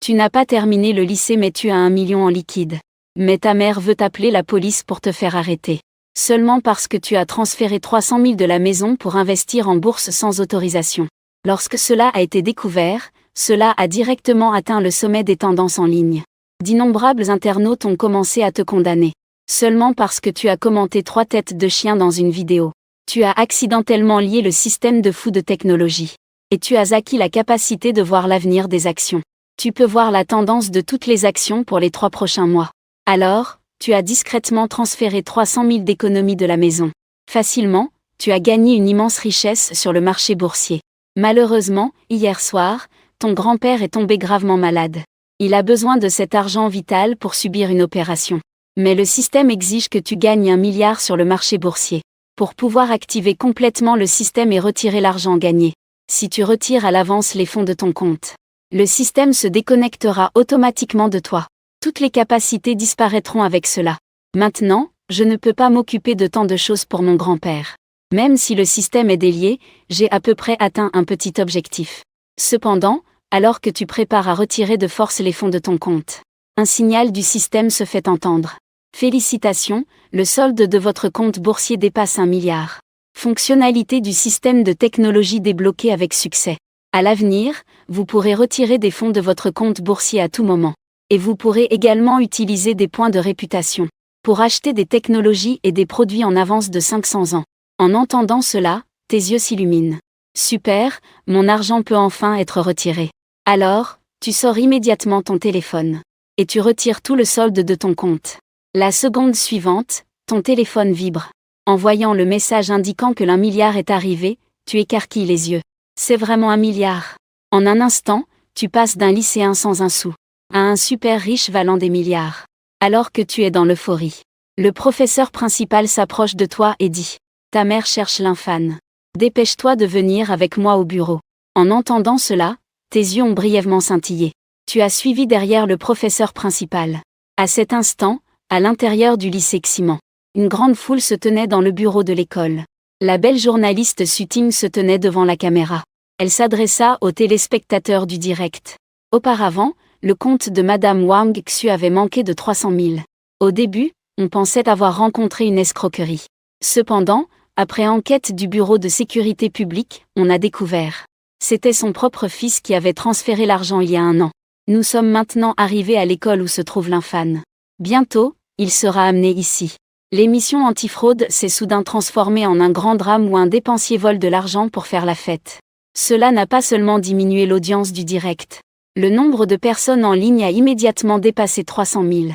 Tu n'as pas terminé le lycée mais tu as 1 million en liquide. Mais ta mère veut appeler la police pour te faire arrêter. Seulement parce que tu as transféré 300 000 de la maison pour investir en bourse sans autorisation. Lorsque cela a été découvert, cela a directement atteint le sommet des tendances en ligne. D'innombrables internautes ont commencé à te condamner. Seulement parce que tu as commenté 3 têtes de chien dans une vidéo. Tu as accidentellement lié le système de fou de technologie. Et tu as acquis la capacité de voir l'avenir des actions. Tu peux voir la tendance de toutes les actions pour les 3 prochains mois. Alors, tu as discrètement transféré 300 000 d'économies de la maison. Facilement, tu as gagné une immense richesse sur le marché boursier. Malheureusement, hier soir, ton grand-père est tombé gravement malade. Il a besoin de cet argent vital pour subir une opération. Mais le système exige que tu gagnes 1 milliard sur le marché boursier. Pour pouvoir activer complètement le système et retirer l'argent gagné. Si tu retires à l'avance les fonds de ton compte, le système se déconnectera automatiquement de toi. Toutes les capacités disparaîtront avec cela. Maintenant, je ne peux pas m'occuper de tant de choses pour mon grand-père. Même si le système est délié, j'ai à peu près atteint un petit objectif. Cependant, alors que tu prépares à retirer de force les fonds de ton compte, un signal du système se fait entendre. Félicitations, le solde de votre compte boursier dépasse 1 milliard. Fonctionnalité du système de technologie débloquée avec succès. À l'avenir, vous pourrez retirer des fonds de votre compte boursier à tout moment. Et vous pourrez également utiliser des points de réputation pour acheter des technologies et des produits en avance de 500 ans. En entendant cela, tes yeux s'illuminent. Super, mon argent peut enfin être retiré. Alors, tu sors immédiatement ton téléphone. Et tu retires tout le solde de ton compte. La seconde suivante, ton téléphone vibre. En voyant le message indiquant que l'1 milliard est arrivé, tu écarquilles les yeux. C'est vraiment 1 milliard. En un instant, tu passes d'un lycéen sans un sou à un super riche valant des milliards. Alors que tu es dans l'euphorie, le professeur principal s'approche de toi et dit « Ta mère cherche l'infâne. Dépêche-toi de venir avec moi au bureau. » En entendant cela, tes yeux ont brièvement scintillé. Tu as suivi derrière le professeur principal. À cet instant, à l'intérieur du lycée Ximan, une grande foule se tenait dans le bureau de l'école. La belle journaliste Suting se tenait devant la caméra. Elle s'adressa aux téléspectateurs du direct. Auparavant, le compte de Madame Wang Xu avait manqué de 300 000. Au début, on pensait avoir rencontré une escroquerie. Cependant, après enquête du bureau de sécurité publique, on a découvert. C'était son propre fils qui avait transféré l'argent il y a 1 an. Nous sommes maintenant arrivés à l'école où se trouve l'infâne. Bientôt, il sera amené ici. L'émission antifraude s'est soudain transformée en un grand drame où un dépensier vole de l'argent pour faire la fête. Cela n'a pas seulement diminué l'audience du direct. Le nombre de personnes en ligne a immédiatement dépassé 300 000.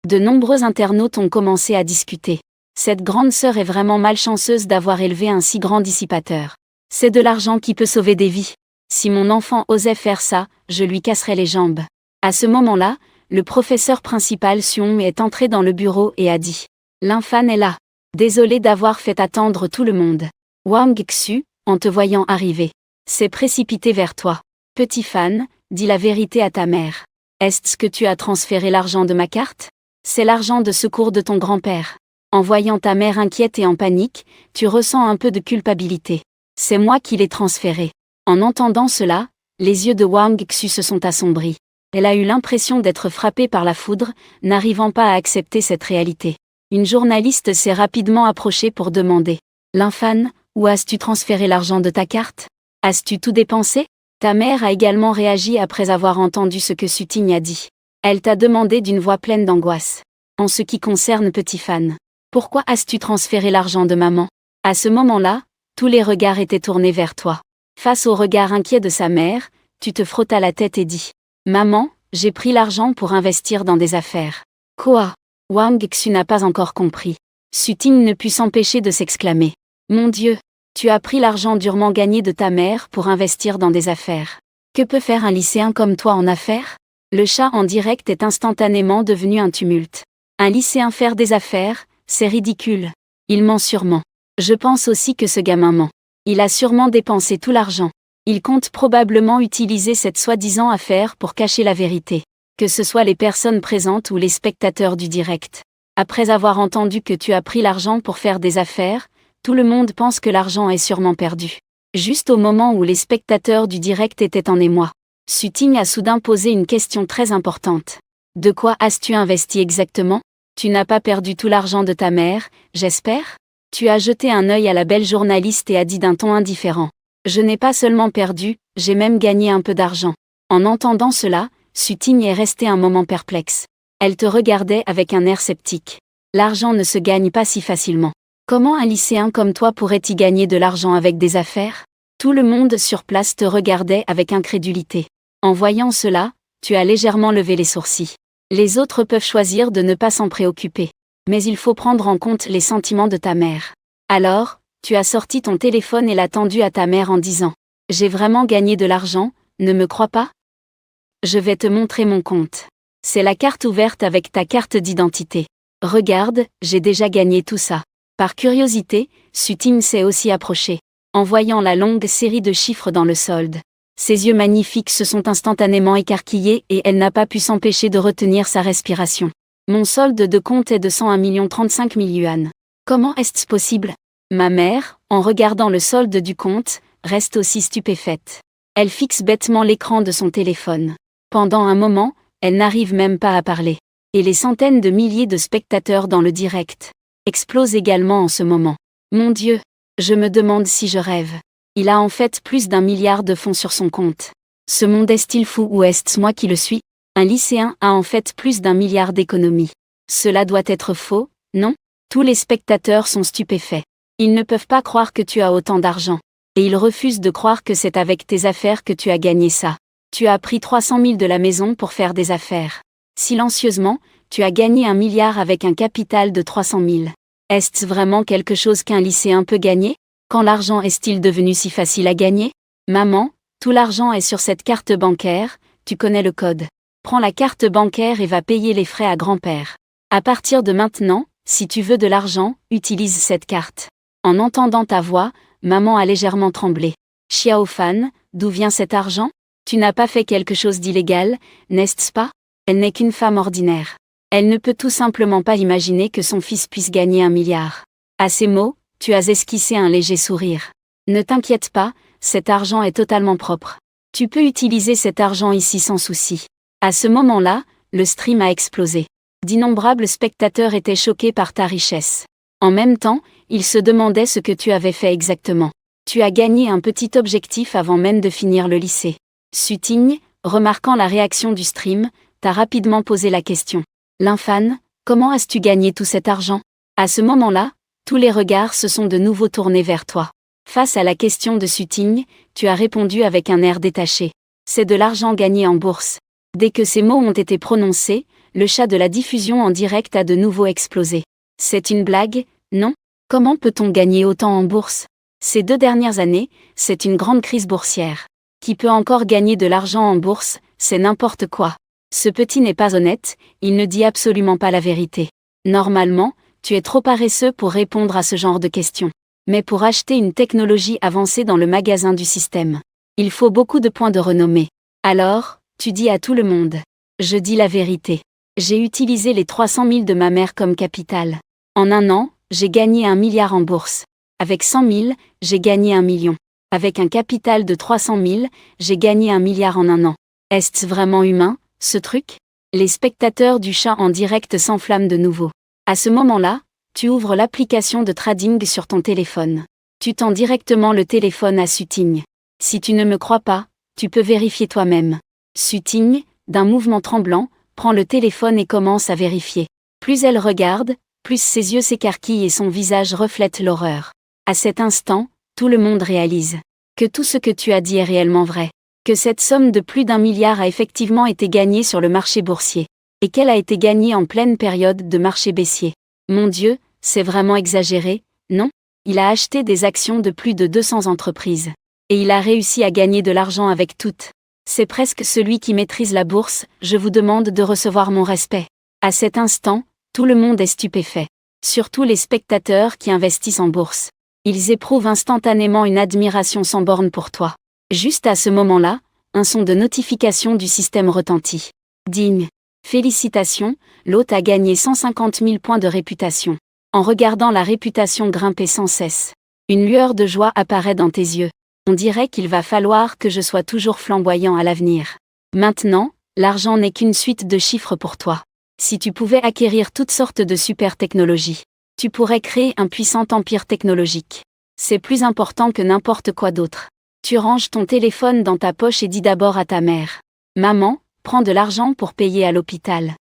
De nombreux internautes ont commencé à discuter. Cette grande sœur est vraiment malchanceuse d'avoir élevé un si grand dissipateur. C'est de l'argent qui peut sauver des vies. Si mon enfant osait faire ça, je lui casserais les jambes. À ce moment-là, le professeur principal Xiong est entré dans le bureau et a dit « L'infâne est là. Désolé d'avoir fait attendre tout le monde. » Wang Xu, en te voyant arriver, s'est précipité vers toi. « Petit fan, dis la vérité à ta mère. Est-ce que tu as transféré l'argent de ma carte ? C'est l'argent de secours de ton grand-père. » En voyant ta mère inquiète et en panique, tu ressens un peu de culpabilité. « C'est moi qui l'ai transféré. » En entendant cela, les yeux de Wang Xu se sont assombris. Elle a eu l'impression d'être frappée par la foudre, n'arrivant pas à accepter cette réalité. Une journaliste s'est rapidement approchée pour demander « L'infâne, où as-tu transféré l'argent de ta carte ? As-tu tout dépensé ?» Ta mère a également réagi après avoir entendu ce que Suting a dit. Elle t'a demandé d'une voix pleine d'angoisse. « En ce qui concerne petit fan, pourquoi as-tu transféré l'argent de maman ?» À ce moment-là, tous les regards étaient tournés vers toi. Face au regard inquiet de sa mère, tu te frottas la tête et dis « Maman, j'ai pris l'argent pour investir dans des affaires. » Quoi ? Wang Xu n'a pas encore compris. Suting ne put s'empêcher de s'exclamer. « Mon Dieu, tu as pris l'argent durement gagné de ta mère pour investir dans des affaires. Que peut faire un lycéen comme toi en affaires ? » Le chat en direct est instantanément devenu un tumulte. Un lycéen faire des affaires, c'est ridicule. Il ment sûrement. Je pense aussi que ce gamin ment. Il a sûrement dépensé tout l'argent. Il compte probablement utiliser cette soi-disant affaire pour cacher la vérité. Que ce soit les personnes présentes ou les spectateurs du direct. Après avoir entendu que tu as pris l'argent pour faire des affaires, tout le monde pense que l'argent est sûrement perdu. Juste au moment où les spectateurs du direct étaient en émoi. Suting a soudain posé une question très importante. De quoi as-tu investi exactement? Tu n'as pas perdu tout l'argent de ta mère, j'espère? Tu as jeté un œil à la belle journaliste et a dit d'un ton indifférent. Je n'ai pas seulement perdu, j'ai même gagné un peu d'argent. En entendant cela, Suting est restée un moment perplexe. Elle te regardait avec un air sceptique. L'argent ne se gagne pas si facilement. Comment un lycéen comme toi pourrait-y gagner de l'argent avec des affaires? Tout le monde sur place te regardait avec incrédulité. En voyant cela, tu as légèrement levé les sourcils. Les autres peuvent choisir de ne pas s'en préoccuper. Mais il faut prendre en compte les sentiments de ta mère. Alors, tu as sorti ton téléphone et l'as tendu à ta mère en disant « J'ai vraiment gagné de l'argent, ne me crois pas? Je vais te montrer mon compte. C'est la carte ouverte avec ta carte d'identité. Regarde, j'ai déjà gagné tout ça. » Par curiosité, Suting s'est aussi approché, en voyant la longue série de chiffres dans le solde. Ses yeux magnifiques se sont instantanément écarquillés et elle n'a pas pu s'empêcher de retenir sa respiration. Mon solde de compte est de 101 035 000 yuan. Comment est-ce possible? Ma mère, en regardant le solde du compte, reste aussi stupéfaite. Elle fixe bêtement l'écran de son téléphone. Pendant un moment, elle n'arrive même pas à parler. Et les centaines de milliers de spectateurs dans le direct explosent également en ce moment. Mon Dieu, je me demande si je rêve. Il a en fait plus d'1 milliard de fonds sur son compte. Ce monde est-il fou ou est-ce moi qui le suis? Un lycéen a en fait plus d'1 milliard d'économies. Cela doit être faux, non? Tous les spectateurs sont stupéfaits. Ils ne peuvent pas croire que tu as autant d'argent. Et ils refusent de croire que c'est avec tes affaires que tu as gagné ça. Tu as pris 300 000 de la maison pour faire des affaires. Silencieusement, tu as gagné 1 milliard avec un capital de 300 000. Est-ce vraiment quelque chose qu'un lycéen peut gagner? Quand l'argent est-il devenu si facile à gagner? Maman, tout l'argent est sur cette carte bancaire, tu connais le code. Prends la carte bancaire et va payer les frais à grand-père. À partir de maintenant, si tu veux de l'argent, utilise cette carte. En entendant ta voix, maman a légèrement tremblé. Xiao Fan, d'où vient cet argent? Tu n'as pas fait quelque chose d'illégal, n'est-ce pas? Elle n'est qu'une femme ordinaire. Elle ne peut tout simplement pas imaginer que son fils puisse gagner 1 milliard. À ces mots, tu as esquissé un léger sourire. Ne t'inquiète pas, cet argent est totalement propre. Tu peux utiliser cet argent ici sans souci. À ce moment-là, le stream a explosé. D'innombrables spectateurs étaient choqués par ta richesse. En même temps, ils se demandaient ce que tu avais fait exactement. Tu as gagné un petit objectif avant même de finir le lycée. Suting, remarquant la réaction du stream, t'a rapidement posé la question. L'infan, comment as-tu gagné tout cet argent? À ce moment-là, tous les regards se sont de nouveau tournés vers toi. Face à la question de Suting, tu as répondu avec un air détaché. C'est de l'argent gagné en bourse. Dès que ces mots ont été prononcés, le chat de la diffusion en direct a de nouveau explosé. C'est une blague, non? Comment peut-on gagner autant en bourse? Ces 2 dernières années, c'est une grande crise boursière. Qui peut encore gagner de l'argent en bourse, c'est n'importe quoi. Ce petit n'est pas honnête, il ne dit absolument pas la vérité. Normalement, tu es trop paresseux pour répondre à ce genre de questions. Mais pour acheter une technologie avancée dans le magasin du système, il faut beaucoup de points de renommée. Alors, tu dis à tout le monde. Je dis la vérité. J'ai utilisé les 300 000 de ma mère comme capital. En un an, j'ai gagné 1 milliard en bourse. Avec 100 000, j'ai gagné 1 million. Avec un capital de 300 000, j'ai gagné 1 milliard en un an. Est-ce vraiment humain, ce truc? Les spectateurs du chat en direct s'enflamment de nouveau. À ce moment-là, tu ouvres l'application de trading sur ton téléphone. Tu tends directement le téléphone à Suting. Si tu ne me crois pas, tu peux vérifier toi-même. Suting, d'un mouvement tremblant, prend le téléphone et commence à vérifier. Plus elle regarde, plus ses yeux s'écarquillent et son visage reflète l'horreur. À cet instant, tout le monde réalise que tout ce que tu as dit est réellement vrai. Que cette somme de plus d'1 milliard a effectivement été gagnée sur le marché boursier. Et qu'elle a été gagnée en pleine période de marché baissier. Mon Dieu, c'est vraiment exagéré, non? Il a acheté des actions de plus de 200 entreprises. Et il a réussi à gagner de l'argent avec toutes. C'est presque celui qui maîtrise la bourse, je vous demande de recevoir mon respect. À cet instant, tout le monde est stupéfait. Surtout les spectateurs qui investissent en bourse. Ils éprouvent instantanément une admiration sans borne pour toi. Juste à ce moment-là, un son de notification du système retentit. Digne. Félicitations, l'hôte a gagné 150 000 points de réputation. En regardant la réputation grimper sans cesse, une lueur de joie apparaît dans tes yeux. On dirait qu'il va falloir que je sois toujours flamboyant à l'avenir. Maintenant, l'argent n'est qu'une suite de chiffres pour toi. Si tu pouvais acquérir toutes sortes de super technologies, tu pourrais créer un puissant empire technologique. C'est plus important que n'importe quoi d'autre. Tu ranges ton téléphone dans ta poche et dis d'abord à ta mère: Maman, prends de l'argent pour payer à l'hôpital.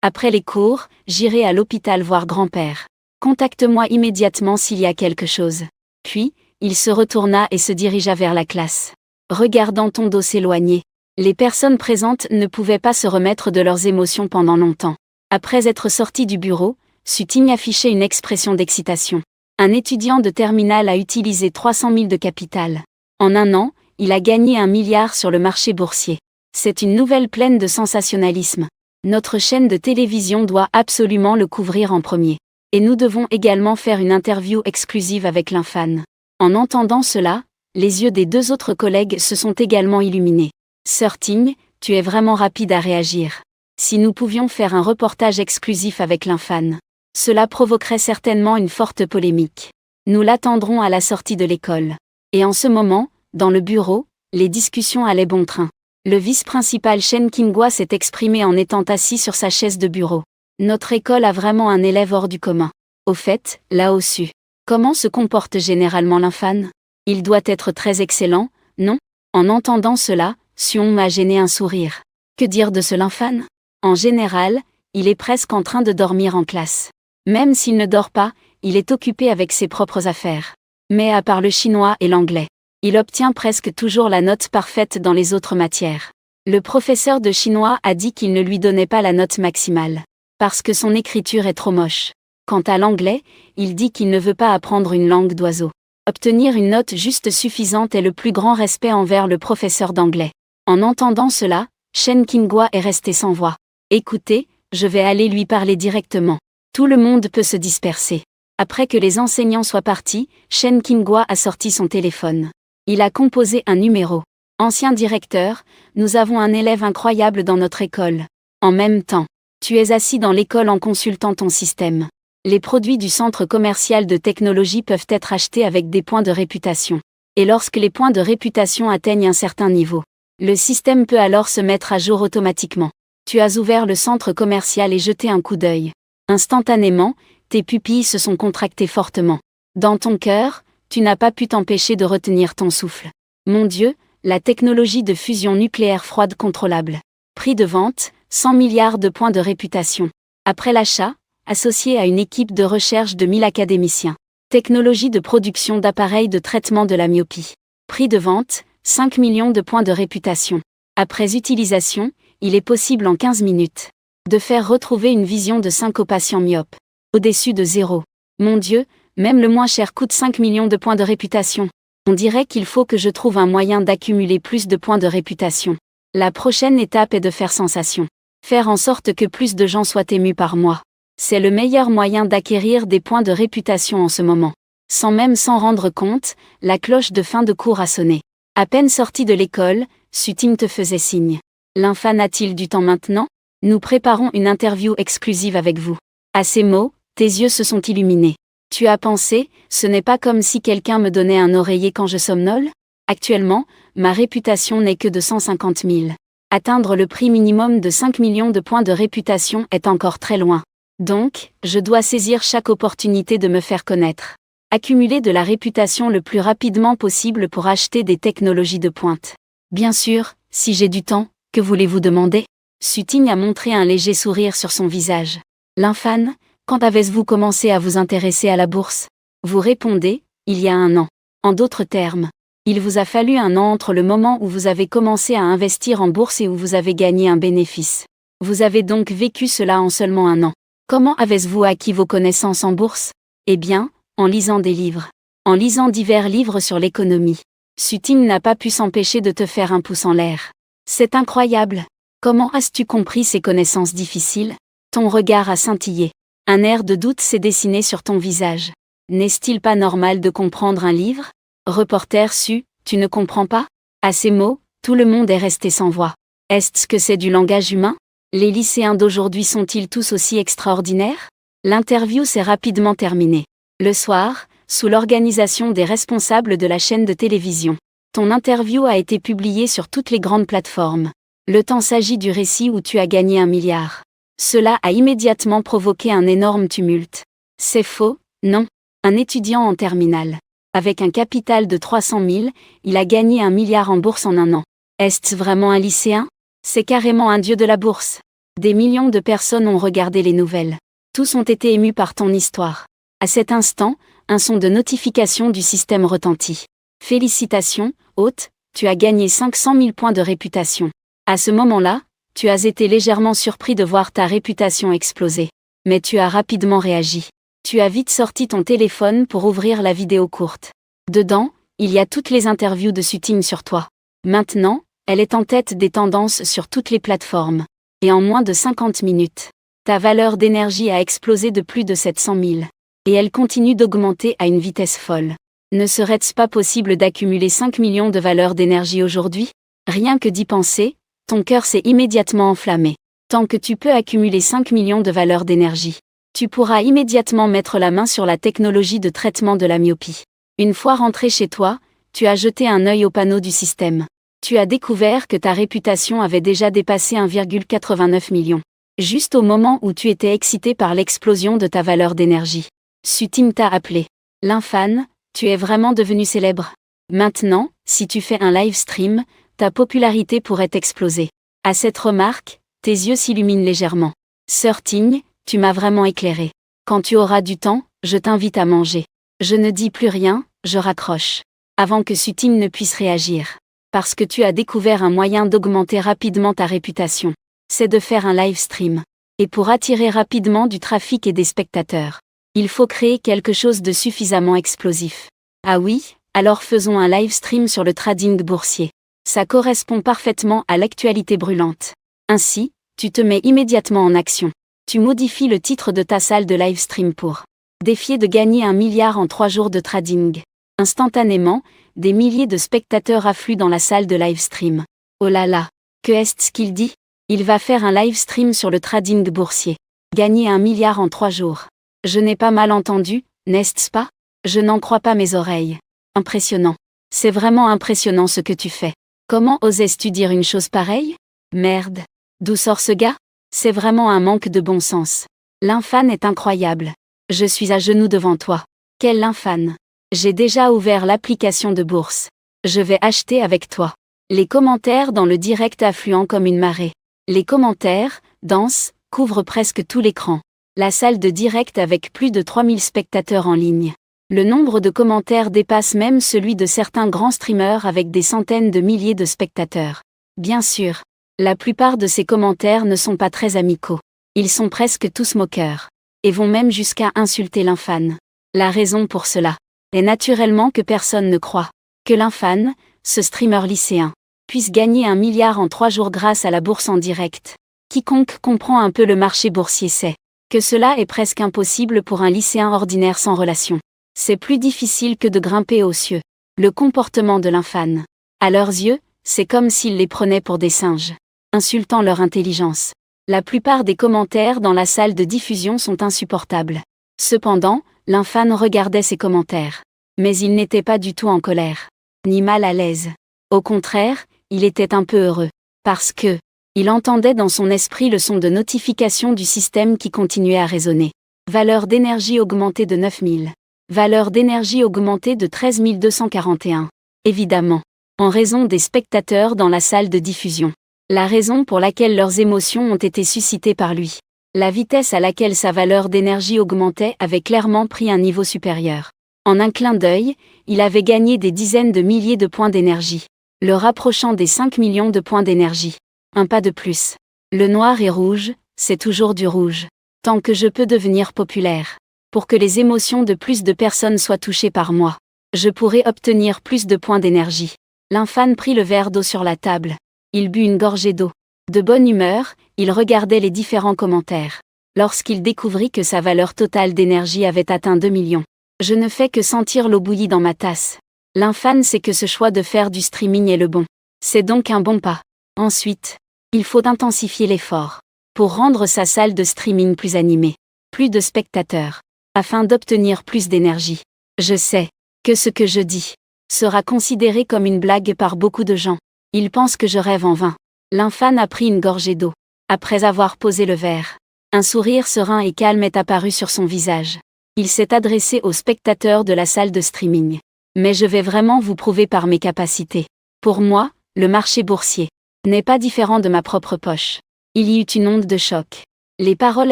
Après les cours, j'irai à l'hôpital voir grand-père. Contacte-moi immédiatement s'il y a quelque chose. Puis, il se retourna et se dirigea vers la classe. Regardant ton dos s'éloigner, les personnes présentes ne pouvaient pas se remettre de leurs émotions pendant longtemps. Après être sorti du bureau, Suting affichait une expression d'excitation. Un étudiant de terminale a utilisé 300 000 de capital. En un an, il a gagné 1 milliard sur le marché boursier. C'est une nouvelle pleine de sensationnalisme. Notre chaîne de télévision doit absolument le couvrir en premier. Et nous devons également faire une interview exclusive avec l'infan. En entendant cela, les yeux des deux autres collègues se sont également illuminés. Sir Ting, tu es vraiment rapide à réagir. Si nous pouvions faire un reportage exclusif avec l'infan, cela provoquerait certainement une forte polémique. Nous l'attendrons à la sortie de l'école. Et en ce moment, dans le bureau, les discussions allaient bon train. Le vice-principal Shen Qinghua s'est exprimé en étant assis sur sa chaise de bureau. Notre école a vraiment un élève hors du commun. Au fait, là-dessus, comment se comporte généralement l'infan? Il doit être très excellent, non? En entendant cela, Sion m'a gêné un sourire. Que dire de ce l'infan? En général, il est presque en train de dormir en classe. Même s'il ne dort pas, il est occupé avec ses propres affaires. Mais à part le chinois et l'anglais, il obtient presque toujours la note parfaite dans les autres matières. Le professeur de chinois a dit qu'il ne lui donnait pas la note maximale, parce que son écriture est trop moche. Quant à l'anglais, il dit qu'il ne veut pas apprendre une langue d'oiseau. Obtenir une note juste suffisante est le plus grand respect envers le professeur d'anglais. En entendant cela, Shen Qinghua est resté sans voix. Écoutez, je vais aller lui parler directement. Tout le monde peut se disperser. Après que les enseignants soient partis, Shen Qinghua a sorti son téléphone. Il a composé un numéro. Ancien directeur, nous avons un élève incroyable dans notre école. En même temps, tu es assis dans l'école en consultant ton système. Les produits du centre commercial de technologie peuvent être achetés avec des points de réputation. Et lorsque les points de réputation atteignent un certain niveau, le système peut alors se mettre à jour automatiquement. Tu as ouvert le centre commercial et jeté un coup d'œil. Instantanément, tes pupilles se sont contractées fortement. Dans ton cœur, tu n'as pas pu t'empêcher de retenir ton souffle. Mon Dieu, la technologie de fusion nucléaire froide contrôlable. Prix de vente, 100 milliards de points de réputation. Après l'achat, associé à une équipe de recherche de 1000 académiciens. Technologie de production d'appareils de traitement de la myopie. Prix de vente, 5 millions de points de réputation. Après utilisation, il est possible en 15 minutes de faire retrouver une vision de 5 aux patients myopes. Au-dessus de 0. Mon Dieu, même le moins cher coûte 5 millions de points de réputation. On dirait qu'il faut que je trouve un moyen d'accumuler plus de points de réputation. La prochaine étape est de faire sensation. Faire en sorte que plus de gens soient émus par moi. C'est le meilleur moyen d'acquérir des points de réputation en ce moment. Sans même s'en rendre compte, la cloche de fin de cours a sonné. À peine sorti de l'école, Suting te faisait signe. L'infan a-t-il du temps maintenant? Nous préparons une interview exclusive avec vous. À ces mots, tes yeux se sont illuminés. Tu as pensé, ce n'est pas comme si quelqu'un me donnait un oreiller quand je somnole? Actuellement, ma réputation n'est que de 150 000. Atteindre le prix minimum de 5 millions de points de réputation est encore très loin. Donc, je dois saisir chaque opportunité de me faire connaître. Accumuler de la réputation le plus rapidement possible pour acheter des technologies de pointe. Bien sûr, si j'ai du temps, que voulez-vous demander? Suting a montré un léger sourire sur son visage. L'infan, quand avez-vous commencé à vous intéresser à la bourse? Vous répondez, il y a un an. En d'autres termes, il vous a fallu un an entre le moment où vous avez commencé à investir en bourse et où vous avez gagné un bénéfice. Vous avez donc vécu cela en seulement un an. Comment avez-vous acquis vos connaissances en bourse? Eh bien, en lisant des livres. En lisant divers livres sur l'économie. Suting n'a pas pu s'empêcher de te faire un pouce en l'air. C'est incroyable. Comment as-tu compris ces connaissances difficiles? Ton regard a scintillé. Un air de doute s'est dessiné sur ton visage. N'est-il pas normal de comprendre un livre? Reporter su, tu ne comprends pas? À ces mots, tout le monde est resté sans voix. Est-ce que c'est du langage humain? Les lycéens d'aujourd'hui sont-ils tous aussi extraordinaires? L'interview s'est rapidement terminée. Le soir, sous l'organisation des responsables de la chaîne de télévision, Ton interview a été publiée sur toutes les grandes plateformes. Le temps s'agit du récit où tu as gagné 1 milliard. Cela a immédiatement provoqué un énorme tumulte. C'est faux, non. Un étudiant en terminale. Avec un capital de 300 000, il a gagné 1 milliard en bourse en un an. Est-ce vraiment un lycéen? C'est carrément un dieu de la bourse. Des millions de personnes ont regardé les nouvelles. Tous ont été émus par ton histoire. À cet instant, un son de notification du système retentit. Félicitations, hôte, tu as gagné 500 000 points de réputation. À ce moment-là, tu as été légèrement surpris de voir ta réputation exploser. Mais tu as rapidement réagi. Tu as vite sorti ton téléphone pour ouvrir la vidéo courte. Dedans, il y a toutes les interviews de Suting sur toi. Maintenant, elle est en tête des tendances sur toutes les plateformes. Et en moins de 50 minutes, ta valeur d'énergie a explosé de plus de 700 000. Et elle continue d'augmenter à une vitesse folle. Ne serait-ce pas possible d'accumuler 5 millions de valeur d'énergie aujourd'hui? Rien que d'y penser, ton cœur s'est immédiatement enflammé. Tant que tu peux accumuler 5 millions de valeur d'énergie, tu pourras immédiatement mettre la main sur la technologie de traitement de la myopie. Une fois rentré chez toi, tu as jeté un œil au panneau du système. Tu as découvert que ta réputation avait déjà dépassé 1,89 million. Juste au moment où tu étais excité par l'explosion de ta valeur d'énergie. Suting t'a appelé. Linfan, tu es vraiment devenu célèbre. Maintenant, si tu fais un live stream, ta popularité pourrait exploser. À cette remarque, tes yeux s'illuminent légèrement. Sir Ting, tu m'as vraiment éclairé. Quand tu auras du temps, je t'invite à manger. Je ne dis plus rien, je raccroche. Avant que Suting ne puisse réagir. Parce que tu as découvert un moyen d'augmenter rapidement ta réputation. C'est de faire un live stream. Et pour attirer rapidement du trafic et des spectateurs, il faut créer quelque chose de suffisamment explosif. Ah oui, alors faisons un live stream sur le trading boursier. Ça correspond parfaitement à l'actualité brûlante. Ainsi, tu te mets immédiatement en action. Tu modifies le titre de ta salle de live stream pour défier de gagner 1 milliard en 3 jours de trading. Instantanément, des milliers de spectateurs affluent dans la salle de live stream. Oh là là, que est-ce qu'il dit? Il va faire un live stream sur le trading boursier. Gagner 1 milliard en 3 jours. Je n'ai pas mal entendu, n'est-ce pas? Je n'en crois pas mes oreilles. Impressionnant. C'est vraiment impressionnant ce que tu fais. Comment osais-tu dire une chose pareille? Merde. D'où sort ce gars? C'est vraiment un manque de bon sens. Linfan est incroyable. Je suis à genoux devant toi. Quel Linfan? J'ai déjà ouvert l'application de bourse. Je vais acheter avec toi. Les commentaires dans le direct affluent comme une marée. Les commentaires, denses, couvrent presque tout l'écran. La salle de direct avec plus de 3000 spectateurs en ligne. Le nombre de commentaires dépasse même celui de certains grands streamers avec des centaines de milliers de spectateurs. Bien sûr, la plupart de ces commentaires ne sont pas très amicaux. Ils sont presque tous moqueurs. Et vont même jusqu'à insulter Linfan. La raison pour cela est naturellement que personne ne croit que Linfan, ce streamer lycéen, puisse gagner 1 milliard en 3 jours grâce à la bourse en direct. Quiconque comprend un peu le marché boursier sait que cela est presque impossible pour un lycéen ordinaire sans relation. C'est plus difficile que de grimper aux cieux. Le comportement de Linfan, à leurs yeux, c'est comme s'ils les prenaient pour des singes, insultant leur intelligence. La plupart des commentaires dans la salle de diffusion sont insupportables. Cependant, Linfan regardait ces commentaires. Mais il n'était pas du tout en colère, ni mal à l'aise. Au contraire, il était un peu heureux. Parce que, il entendait dans son esprit le son de notification du système qui continuait à résonner. Valeur d'énergie augmentée de 9000. Valeur d'énergie augmentée de 13 241. Évidemment. En raison des spectateurs dans la salle de diffusion. La raison pour laquelle leurs émotions ont été suscitées par lui. La vitesse à laquelle sa valeur d'énergie augmentait avait clairement pris un niveau supérieur. En un clin d'œil, il avait gagné des dizaines de milliers de points d'énergie, le rapprochant des 5 millions de points d'énergie. Un pas de plus. Le noir et rouge, c'est toujours du rouge. Tant que je peux devenir populaire. Pour que les émotions de plus de personnes soient touchées par moi, je pourrai obtenir plus de points d'énergie. Linfan prit le verre d'eau sur la table. Il but une gorgée d'eau. De bonne humeur, il regardait les différents commentaires. Lorsqu'il découvrit que sa valeur totale d'énergie avait atteint 2 millions. Je ne fais que sentir l'eau bouillie dans ma tasse. Linfan sait que ce choix de faire du streaming est le bon. C'est donc un bon pas. Ensuite, il faut intensifier l'effort. Pour rendre sa salle de streaming plus animée. Plus de spectateurs. Afin d'obtenir plus d'énergie. Je sais que ce que je dis sera considéré comme une blague par beaucoup de gens. Ils pensent que je rêve en vain. L'infan a pris une gorgée d'eau. Après avoir posé le verre, un sourire serein et calme est apparu sur son visage. Il s'est adressé aux spectateurs de la salle de streaming. Mais je vais vraiment vous prouver par mes capacités. Pour moi, le marché boursier n'est pas différent de ma propre poche. Il y eut une onde de choc. Les paroles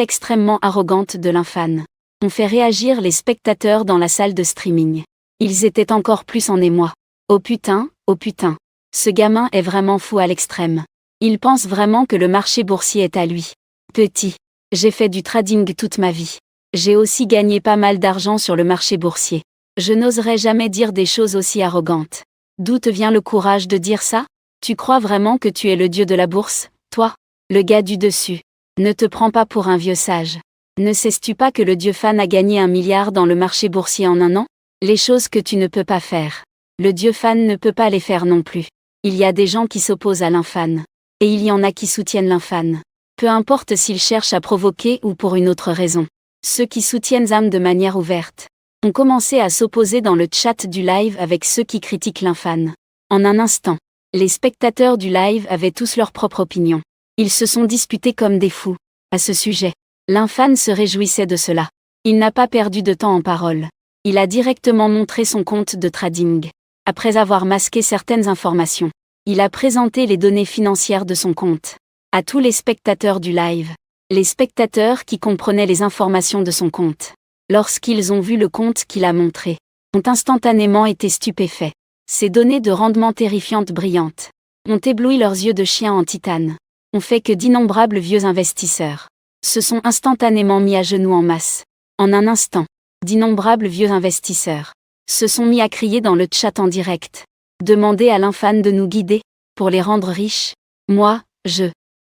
extrêmement arrogantes de l'infan ont fait réagir les spectateurs dans la salle de streaming. Ils étaient encore plus en émoi. Oh putain, ce gamin est vraiment fou à l'extrême. Il pense vraiment que le marché boursier est à lui. Petit, j'ai fait du trading toute ma vie. J'ai aussi gagné pas mal d'argent sur le marché boursier. Je n'oserais jamais dire des choses aussi arrogantes. D'où te vient le courage de dire ça? Tu crois vraiment que tu es le dieu de la bourse, toi? Le gars du dessus. Ne te prends pas pour un vieux sage. Ne sais-tu pas que le dieu fan a gagné 1 milliard dans le marché boursier en un an? Les choses que tu ne peux pas faire. Le dieu fan ne peut pas les faire non plus. Il y a des gens qui s'opposent à l'infan. Et il y en a qui soutiennent l'infan. Peu importe s'ils cherchent à provoquer ou pour une autre raison. Ceux qui soutiennent Zam de manière ouverte ont commencé à s'opposer dans le chat du live avec ceux qui critiquent l'infan. En un instant, les spectateurs du live avaient tous leur propre opinion. Ils se sont disputés comme des fous. À ce sujet, l'infan se réjouissait de cela. Il n'a pas perdu de temps en paroles. Il a directement montré son compte de trading. Après avoir masqué certaines informations, il a présenté les données financières de son compte à tous les spectateurs du live. Les spectateurs qui comprenaient les informations de son compte, lorsqu'ils ont vu le compte qu'il a montré, ont instantanément été stupéfaits. Ces données de rendement terrifiantes brillantes ont ébloui leurs yeux de chien en titane, ont fait que d'innombrables vieux investisseurs se sont instantanément mis à genoux en masse. En un instant, d'innombrables vieux investisseurs se sont mis à crier dans le chat en direct. Demander à l'infan de nous guider, pour les rendre riches. Moi,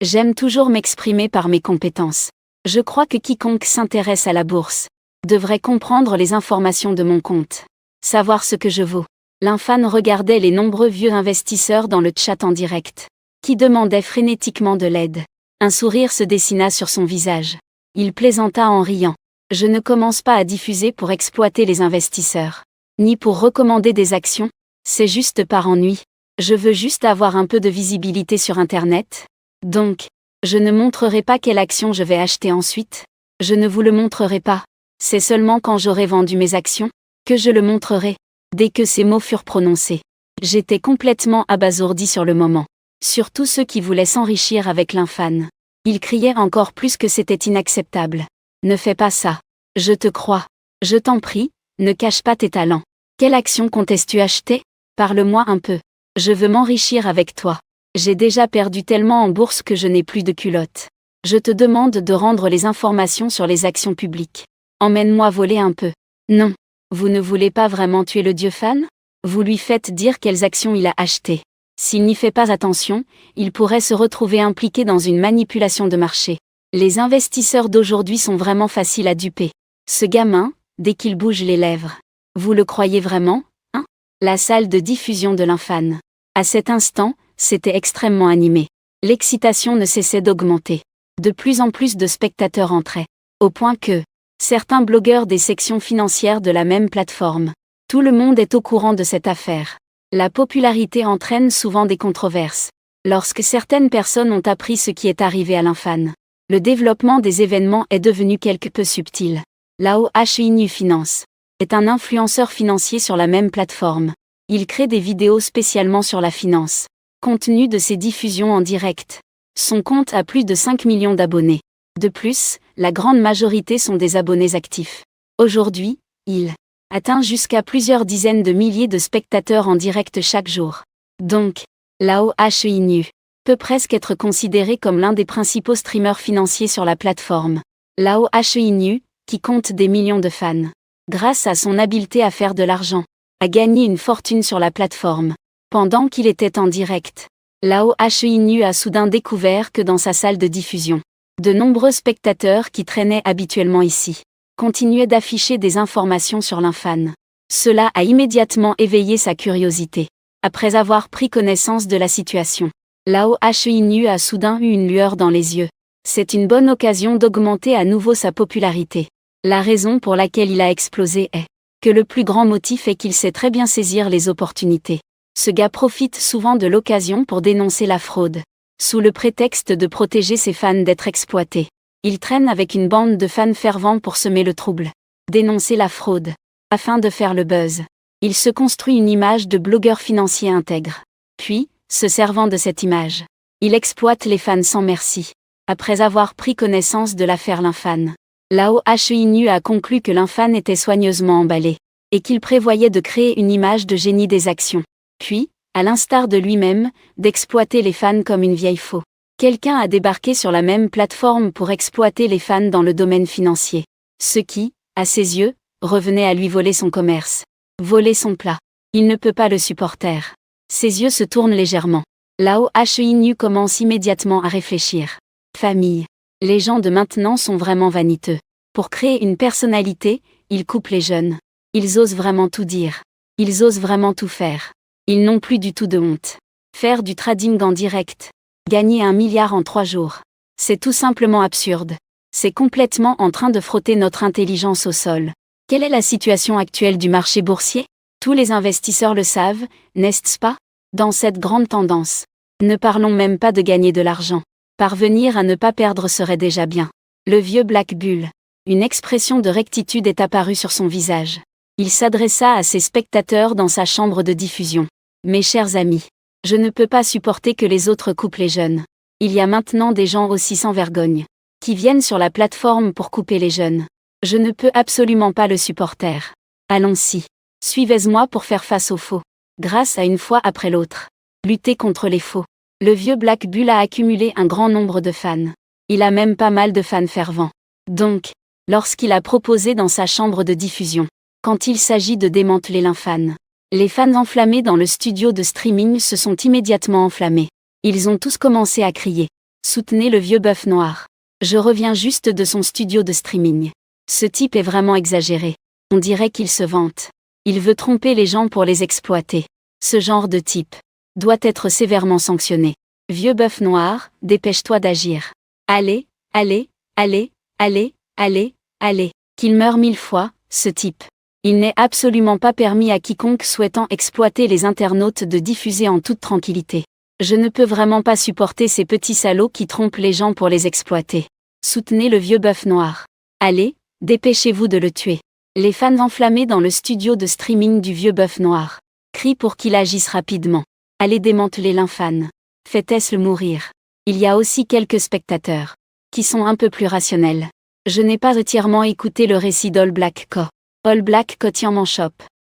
j'aime toujours m'exprimer par mes compétences. Je crois que quiconque s'intéresse à la bourse devrait comprendre les informations de mon compte. Savoir ce que je vaux. L'infan regardait les nombreux vieux investisseurs dans le chat en direct, qui demandaient frénétiquement de l'aide. Un sourire se dessina sur son visage. Il plaisanta en riant. Je ne commence pas à diffuser pour exploiter les investisseurs, ni pour recommander des actions, c'est juste par ennui. Je veux juste avoir un peu de visibilité sur Internet. Donc, je ne montrerai pas quelle action je vais acheter ensuite. Je ne vous le montrerai pas. C'est seulement quand j'aurai vendu mes actions que je le montrerai. Dès que ces mots furent prononcés, j'étais complètement abasourdi sur le moment. Surtout ceux qui voulaient s'enrichir avec l'infan. Ils criaient encore plus que c'était inacceptable. Ne fais pas ça. Je te crois. Je t'en prie, ne cache pas tes talents. Quelle action comptes-tu acheter? Parle-moi un peu. Je veux m'enrichir avec toi. J'ai déjà perdu tellement en bourse que je n'ai plus de culotte. Je te demande de rendre les informations sur les actions publiques. Emmène-moi voler un peu. Non. Vous ne voulez pas vraiment tuer le dieu fan? Vous lui faites dire quelles actions il a achetées. S'il n'y fait pas attention, il pourrait se retrouver impliqué dans une manipulation de marché. Les investisseurs d'aujourd'hui sont vraiment faciles à duper. Ce gamin, dès qu'il bouge les lèvres. Vous le croyez vraiment, hein? La salle de diffusion de l'infan. À cet instant, c'était extrêmement animé. L'excitation ne cessait d'augmenter. De plus en plus de spectateurs entraient. Au point que certains blogueurs des sections financières de la même plateforme. Tout le monde est au courant de cette affaire. La popularité entraîne souvent des controverses. Lorsque certaines personnes ont appris ce qui est arrivé à l'infan, le développement des événements est devenu quelque peu subtil. Lao Hinu Finance est un influenceur financier sur la même plateforme. Il crée des vidéos spécialement sur la finance. Compte tenu de ses diffusions en direct, son compte a plus de 5 millions d'abonnés. De plus, la grande majorité sont des abonnés actifs. Aujourd'hui, il atteint jusqu'à plusieurs dizaines de milliers de spectateurs en direct chaque jour. Donc, Lao Hinu peut presque être considéré comme l'un des principaux streamers financiers sur la plateforme. Lao Hinu, qui compte des millions de fans, grâce à son habileté à faire de l'argent, a gagné une fortune sur la plateforme. Pendant qu'il était en direct, Lao Hinu a soudain découvert que dans sa salle de diffusion, de nombreux spectateurs qui traînaient habituellement ici continuaient d'afficher des informations sur l'infan. Cela a immédiatement éveillé sa curiosité. Après avoir pris connaissance de la situation, Lao Hinu a soudain eu une lueur dans les yeux. C'est une bonne occasion d'augmenter à nouveau sa popularité. La raison pour laquelle il a explosé est Que le plus grand motif est qu'il sait très bien saisir les opportunités. Ce gars profite souvent de l'occasion pour dénoncer la fraude. Sous le prétexte de protéger ses fans d'être exploités. Il traîne avec une bande de fans fervents pour semer le trouble. Dénoncer la fraude. Afin de faire le buzz. Il se construit une image de blogueur financier intègre. Puis, se servant de cette image, il exploite les fans sans merci. Après avoir pris connaissance de l'affaire Linfan, l'AOHEINU a conclu que Linfan était soigneusement emballé, et qu'il prévoyait de créer une image de génie des actions. Puis, à l'instar de lui-même, d'exploiter les fans comme une vieille faux. Quelqu'un a débarqué sur la même plateforme pour exploiter les fans dans le domaine financier. Ce qui, à ses yeux, revenait à lui voler son commerce. Voler son plat. Il ne peut pas le supporter. Ses yeux se tournent légèrement. L'AOHEINU commence immédiatement à réfléchir. Famille. Les gens de maintenant sont vraiment vaniteux. Pour créer une personnalité, ils coupent les jeunes. Ils osent vraiment tout dire. Ils osent vraiment tout faire. Ils n'ont plus du tout de honte. Faire du trading en direct. Gagner 1 milliard en 3 jours. C'est tout simplement absurde. C'est complètement en train de frotter notre intelligence au sol. Quelle est la situation actuelle du marché boursier? Tous les investisseurs le savent, n'est-ce pas? Dans cette grande tendance. Ne parlons même pas de gagner de l'argent. Parvenir à ne pas perdre serait déjà bien. Le vieux Black Bull. Une expression de rectitude est apparue sur son visage. Il s'adressa à ses spectateurs dans sa chambre de diffusion. Mes chers amis, je ne peux pas supporter que les autres coupent les jeunes. Il y a maintenant des gens aussi sans vergogne, qui viennent sur la plateforme pour couper les jeunes. Je ne peux absolument pas le supporter. Allons-y. Suivez-moi pour faire face aux faux. Grâce à une fois après l'autre. Lutter contre les faux. Le vieux Black Bull a accumulé un grand nombre de fans. Il a même pas mal de fans fervents. Donc, lorsqu'il a proposé dans sa chambre de diffusion, quand il s'agit de démanteler Linfan, les fans enflammés dans le studio de streaming se sont immédiatement enflammés. Ils ont tous commencé à crier. Soutenez le vieux bœuf noir. Je reviens juste de son studio de streaming. Ce type est vraiment exagéré. On dirait qu'il se vante. Il veut tromper les gens pour les exploiter. Ce genre de type doit être sévèrement sanctionné. Vieux bœuf noir, dépêche-toi d'agir. Allez, allez, allez, allez, allez, allez. Qu'il meure 1000 fois, ce type. Il n'est absolument pas permis à quiconque souhaitant exploiter les internautes de diffuser en toute tranquillité. Je ne peux vraiment pas supporter ces petits salauds qui trompent les gens pour les exploiter. Soutenez le vieux bœuf noir. Allez, dépêchez-vous de le tuer. Les fans enflammés dans le studio de streaming du vieux bœuf noir crient pour qu'il agisse rapidement. Allez démanteler Linfan. Faites-le mourir. Il y a aussi quelques spectateurs qui sont un peu plus rationnels. Je n'ai pas entièrement écouté le récit d'All Black Co. All Black Co Tianmanshop.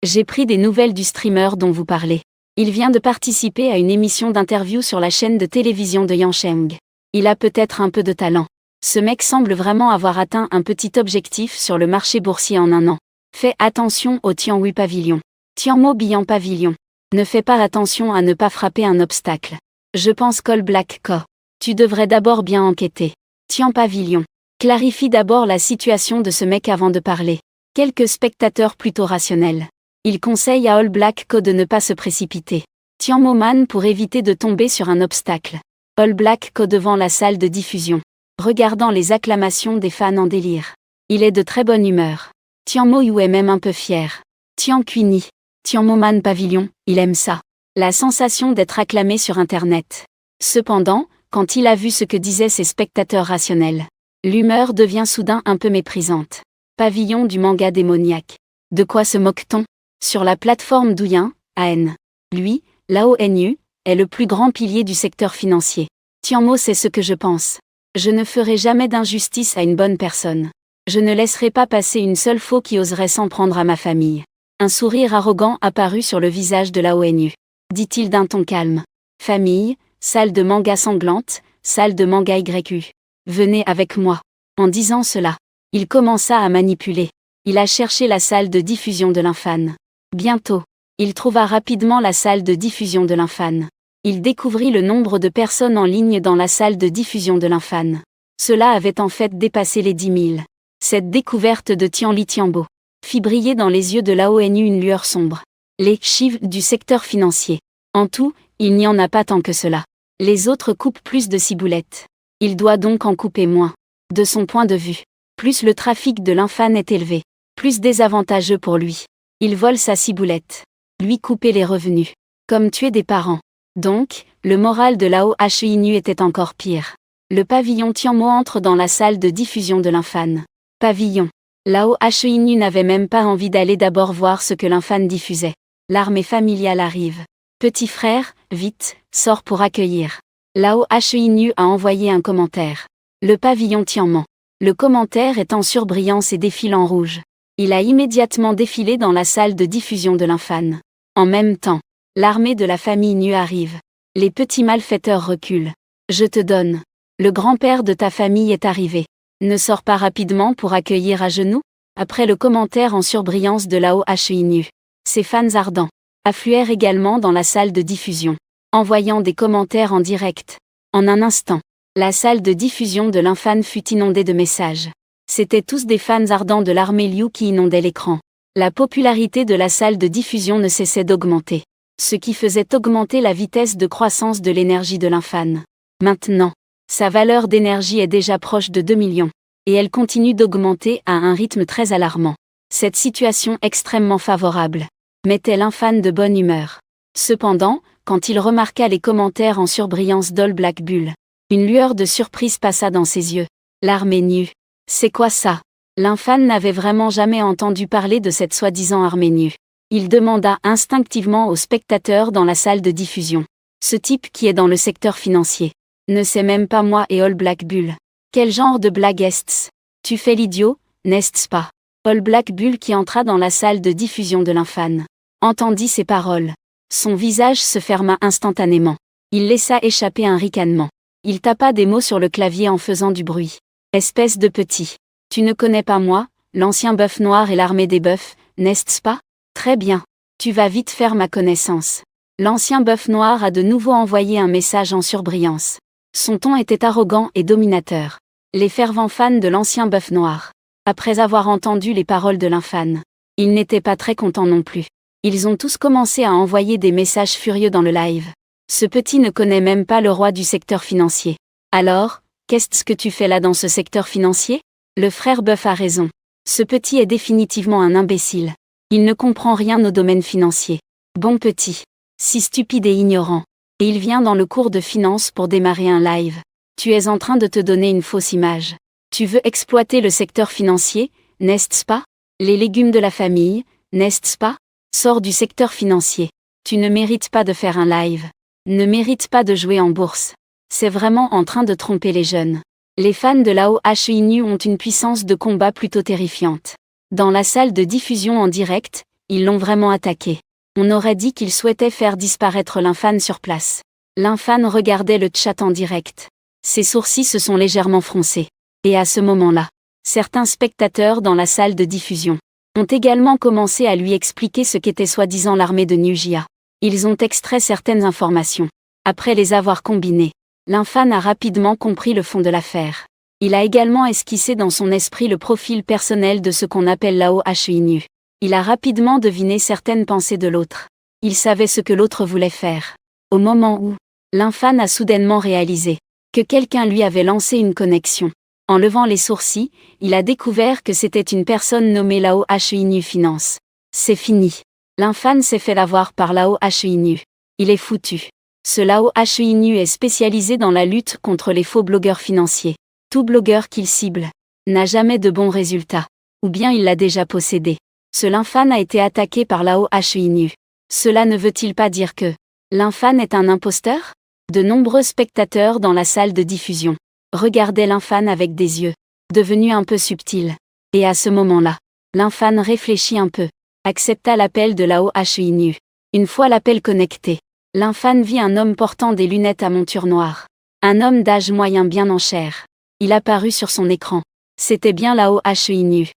J'ai pris des nouvelles du streamer dont vous parlez. Il vient de participer à une émission d'interview sur la chaîne de télévision de Yansheng. Il a peut-être un peu de talent. Ce mec semble vraiment avoir atteint un petit objectif sur le marché boursier en 1 an. Fais attention au Tianhui Pavilion. Tianmo Bian Pavilion. Ne fais pas attention à ne pas frapper un obstacle. Je pense qu'All Black Co. Tu devrais d'abord bien enquêter. Tian Pavilion. Clarifie d'abord la situation de ce mec avant de parler. Quelques spectateurs plutôt rationnels. Il conseille à All Black Co de ne pas se précipiter. Tian Moman pour éviter de tomber sur un obstacle. All Black Co devant la salle de diffusion. Regardant les acclamations des fans en délire. Il est de très bonne humeur. Tian Mo Yu est même un peu fier. Tian Quini. Tian Moman Pavilion, il aime ça. La sensation d'être acclamé sur Internet. Cependant, quand il a vu ce que disaient ses spectateurs rationnels, l'humeur devient soudain un peu méprisante. Pavillon du manga démoniaque. De quoi se moque-t-on? Sur la plateforme Douyin, AN. Lui, l'AONU, est le plus grand pilier du secteur financier. Tianmo sait ce que je pense. Je ne ferai jamais d'injustice à une bonne personne. Je ne laisserai pas passer une seule faux qui oserait s'en prendre à ma famille. Un sourire arrogant apparut sur le visage de l'AONU. Dit-il d'un ton calme. Famille, salle de manga sanglante, salle de manga YU. Venez avec moi. En disant cela, il commença à manipuler. Il a cherché la salle de diffusion de Linfan. Bientôt, il trouva rapidement la salle de diffusion de Linfan. Il découvrit le nombre de personnes en ligne dans la salle de diffusion de Linfan. Cela avait en fait dépassé les 10 000. Cette découverte de Tianli Tianbo fit briller dans les yeux de l'AONU une lueur sombre. Les chiffres du secteur financier. En tout, il n'y en a pas tant que cela. Les autres coupent plus de ciboulettes. Il doit donc en couper moins. De son point de vue, plus le trafic de Linfan est élevé, Plus désavantageux pour lui. Il vole sa ciboulette. Lui couper les revenus. Comme tuer des parents. Donc, le moral de Lao Inu était encore pire. Le pavillon Tianmo entre dans la salle de diffusion de l'Infan. Pavillon. Lao Inu n'avait même pas envie d'aller d'abord voir ce que l'Infan diffusait. L'armée familiale arrive. Petit frère, vite, sors pour accueillir. Lao Inu a envoyé un commentaire. Le pavillon Tianmo. Le commentaire est en surbrillance et défile en rouge. Il a immédiatement défilé dans la salle de diffusion de l'Infan. En même temps, l'armée de la famille Nu arrive. Les petits malfaiteurs reculent. Je te donne. Le grand-père de ta famille est arrivé. Ne sors pas rapidement pour accueillir à genoux. Après le commentaire en surbrillance de Lao Inu. Ses fans ardents affluèrent également dans la salle de diffusion, envoyant des commentaires en direct. En un instant, la salle de diffusion de l'Infan fut inondée de messages. C'étaient tous des fans ardents de l'armée Liu qui inondaient l'écran. La popularité de la salle de diffusion ne cessait d'augmenter, ce qui faisait augmenter la vitesse de croissance de l'énergie de l'Infan. Maintenant, sa valeur d'énergie est déjà proche de 2 millions, et elle continue d'augmenter à un rythme très alarmant. Cette situation extrêmement favorable mettait l'Infan de bonne humeur. Cependant, quand il remarqua les commentaires en surbrillance d'All Black Bull, une lueur de surprise passa dans ses yeux. L'armée nue. C'est quoi ça? L'Infan n'avait vraiment jamais entendu parler de cette soi-disant armée nue. Il demanda instinctivement aux spectateurs dans la salle de diffusion. Ce type qui est dans le secteur financier. Ne sait même pas moi et All Black Bull. Quel genre de blague est-ce? Tu fais l'idiot, n'est-ce pas? All Black Bull qui entra dans la salle de diffusion de l'Infan entendit ces paroles. Son visage se ferma instantanément. Il laissa échapper un ricanement. Il tapa des mots sur le clavier en faisant du bruit. Espèce de petit. Tu ne connais pas moi, l'ancien bœuf noir et l'armée des bœufs, n'est-ce pas? Très bien. Tu vas vite faire ma connaissance. L'ancien bœuf noir a de nouveau envoyé un message en surbrillance. Son ton était arrogant et dominateur. Les fervents fans de l'ancien bœuf noir, après avoir entendu les paroles de l'Infan, ils n'étaient pas très contents non plus. Ils ont tous commencé à envoyer des messages furieux dans le live. Ce petit ne connaît même pas le roi du secteur financier. Alors, qu'est-ce que tu fais là dans ce secteur financier? Le frère Bœuf a raison. Ce petit est définitivement un imbécile. Il ne comprend rien au domaine financier. Bon petit. Si stupide et ignorant. Et il vient dans le cours de finance pour démarrer un live. Tu es en train de te donner une fausse image. Tu veux exploiter le secteur financier, n'est-ce pas? Les légumes de la famille, n'est-ce pas? Sors du secteur financier. Tu ne mérites pas de faire un live. Ne mérites pas de jouer en bourse. C'est vraiment en train de tromper les jeunes. Les fans de Lao Inu ont une puissance de combat plutôt terrifiante. Dans la salle de diffusion en direct, ils l'ont vraiment attaqué. On aurait dit qu'ils souhaitaient faire disparaître l'Infan sur place. L'Infan regardait le chat en direct. Ses sourcils se sont légèrement froncés. Et à ce moment-là, certains spectateurs dans la salle de diffusion ont également commencé à lui expliquer ce qu'était soi-disant l'armée de Nujia. Ils ont extrait certaines informations. Après les avoir combinées, l'Infan a rapidement compris le fond de l'affaire. Il a également esquissé dans son esprit le profil personnel de ce qu'on appelle Lao Inu. Il a rapidement deviné certaines pensées de l'autre. Il savait ce que l'autre voulait faire. Au moment où l'Infan a soudainement réalisé que quelqu'un lui avait lancé une connexion. En levant les sourcils, il a découvert que c'était une personne nommée Lao Inu Finance. C'est fini. L'Infan s'est fait l'avoir par Lao Inu. Il est foutu. Ce Lao Inu est spécialisé dans la lutte contre les faux blogueurs financiers. Tout blogueur qu'il cible n'a jamais de bons résultats. Ou bien il l'a déjà possédé. Ce l'Infan a été attaqué par Lao Inu. Cela ne veut-il pas dire que l'Infan est un imposteur? De nombreux spectateurs dans la salle de diffusion regardaient l'Infan avec des yeux devenus un peu subtils. Et à ce moment-là, l'Infan réfléchit un peu, accepta l'appel de Lao Inu. Une fois l'appel connecté, l'Infan vit un homme portant des lunettes à monture noire. Un homme d'âge moyen bien en chair. Il apparut sur son écran. C'était bien Lao Inu.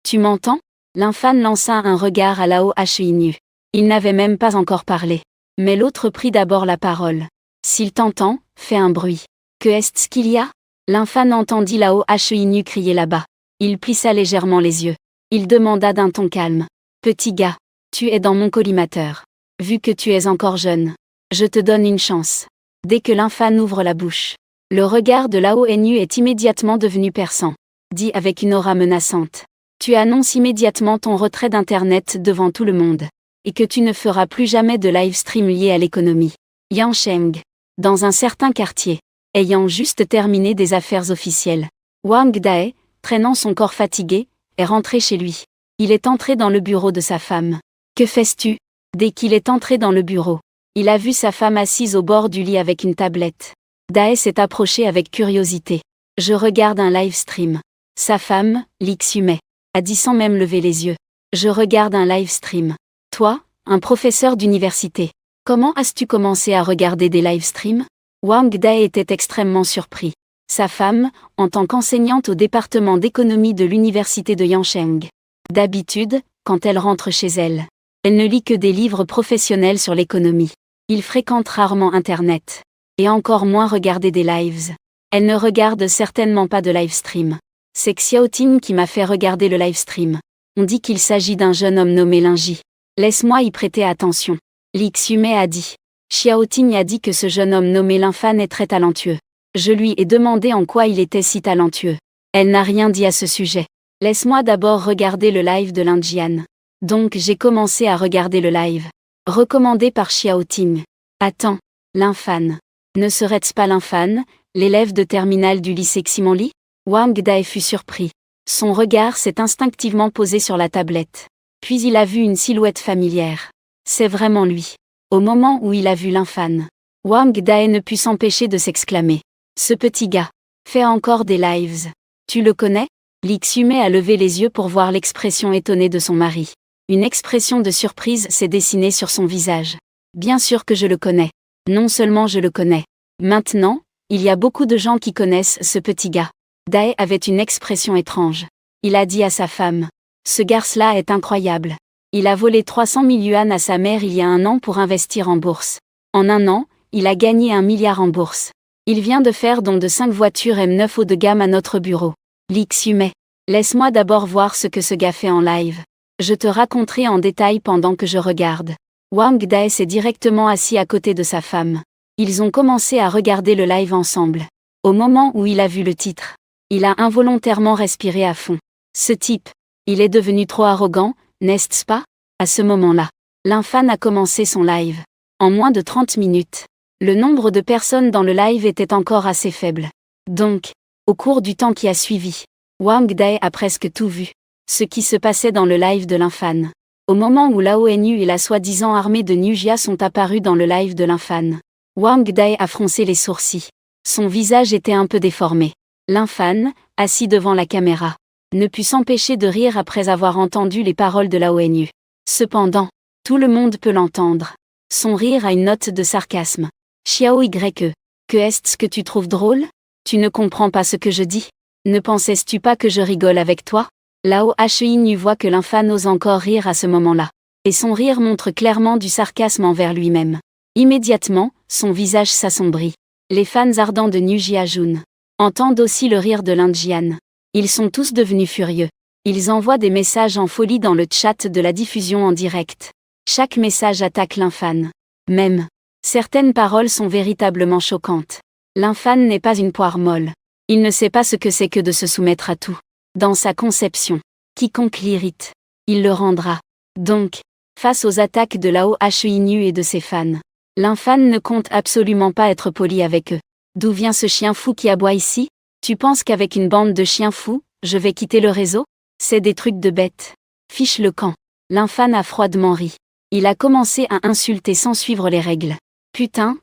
Tu m'entends? L'Infan lança un regard à Lao Inu. Il n'avait même pas encore parlé. Mais l'autre prit d'abord la parole. S'il t'entend, fais un bruit. Que est-ce qu'il y a? L'Infan entendit Lao Inu crier là-bas. Il plissa légèrement les yeux. Il demanda d'un ton calme. Petit gars, tu es dans mon collimateur. Vu que tu es encore jeune, je te donne une chance. Dès que l'Infan ouvre la bouche, le regard de Lao Inu est immédiatement devenu perçant. Dit avec une aura menaçante. Tu annonces immédiatement ton retrait d'Internet devant tout le monde. Et que tu ne feras plus jamais de live stream lié à l'économie. Yancheng. Dans un certain quartier. Ayant juste terminé des affaires officielles. Wang Dae, traînant son corps fatigué, est rentré chez lui. Il est entré dans le bureau de sa femme. Que fais-tu? Dès qu'il est entré dans le bureau, il a vu sa femme assise au bord du lit avec une tablette. Dae s'est approché avec curiosité. Je regarde un live stream. Sa femme, Lee Xumei, a dit sans même lever les yeux. Je regarde un live stream. Toi, un professeur d'université, comment as-tu commencé à regarder des live streams? Wang Dae était extrêmement surpris. Sa femme, en tant qu'enseignante au département d'économie de l'université de Yancheng. D'habitude, quand elle rentre chez elle, elle ne lit que des livres professionnels sur l'économie. Il fréquente rarement Internet. Et encore moins regarder des lives. Elle ne regarde certainement pas de live stream. C'est Xiaoting qui m'a fait regarder le live stream. On dit qu'il s'agit d'un jeune homme nommé Linji. Laisse-moi y prêter attention. Lee Xumei a dit. Xiaoting a dit que ce jeune homme nommé Linfan est très talentueux. Je lui ai demandé en quoi il était si talentueux. Elle n'a rien dit à ce sujet. Laisse-moi d'abord regarder le live de l'Indian. Donc j'ai commencé à regarder le live. Recommandé par Xiaoting. Attends, Linfan. Ne serait-ce pas Linfan, l'élève de terminale du lycée Ximonli? Wang Dae fut surpris. Son regard s'est instinctivement posé sur la tablette. Puis il a vu une silhouette familière. C'est vraiment lui. Au moment où il a vu Linfan, Wang Dae ne put s'empêcher de s'exclamer. Ce petit gars fait encore des lives. Tu le connais? Lee Xumei a levé les yeux pour voir l'expression étonnée de son mari. Une expression de surprise s'est dessinée sur son visage. Bien sûr que je le connais. Non seulement je le connais. Maintenant, il y a beaucoup de gens qui connaissent ce petit gars. Dae avait une expression étrange. Il a dit à sa femme. Ce garce-là est incroyable. Il a volé 300 000 yuan à sa mère il y a un an pour investir en bourse. En un an, il a gagné 1 milliard en bourse. Il vient de faire don de 5 voitures M9 haut de gamme à notre bureau. Lee Xumei. Laisse-moi d'abord voir ce que ce gars fait en live. Je te raconterai en détail pendant que je regarde. Wang Dae s'est directement assis à côté de sa femme. Ils ont commencé à regarder le live ensemble. Au moment où il a vu le titre, il a involontairement respiré à fond. Ce type, il est devenu trop arrogant, n'est-ce pas? À ce moment-là, Linfan a commencé son live. En moins de 30 minutes, le nombre de personnes dans le live était encore assez faible. Donc, au cours du temps qui a suivi, Wang Dae a presque tout vu. Ce qui se passait dans le live de Linfan. Au moment où l'ONU et la soi-disant armée de Nujia sont apparus dans le live de Linfan, Wang Dae a froncé les sourcils. Son visage était un peu déformé. Linfan, assis devant la caméra, ne put s'empêcher de rire après avoir entendu les paroles de l'ONU. Cependant, tout le monde peut l'entendre. Son rire a une note de sarcasme. Xiao YE. Que est-ce que tu trouves drôle? Tu ne comprends pas ce que je dis? Ne pensais-tu pas que je rigole avec toi? Lao Hinu voit que Linfan ose encore rire à ce moment-là. Et son rire montre clairement du sarcasme envers lui-même. Immédiatement, son visage s'assombrit. Les fans ardents de Nujia Jun entendent aussi le rire de l'Indian. Ils sont tous devenus furieux. Ils envoient des messages en folie dans le chat de la diffusion en direct. Chaque message attaque Linfan. Même, certaines paroles sont véritablement choquantes. Linfan n'est pas une poire molle. Il ne sait pas ce que c'est que de se soumettre à tout. Dans sa conception, quiconque l'irrite, il le rendra. Donc, face aux attaques de Lao Hinu et de ses fans, Linfan ne compte absolument pas être poli avec eux. D'où vient ce chien fou qui aboie ici? Tu penses qu'avec une bande de chiens fous, je vais quitter le réseau? C'est des trucs de bêtes. Fiche le camp. Linfan a froidement ri. Il a commencé à insulter sans suivre les règles. Putain,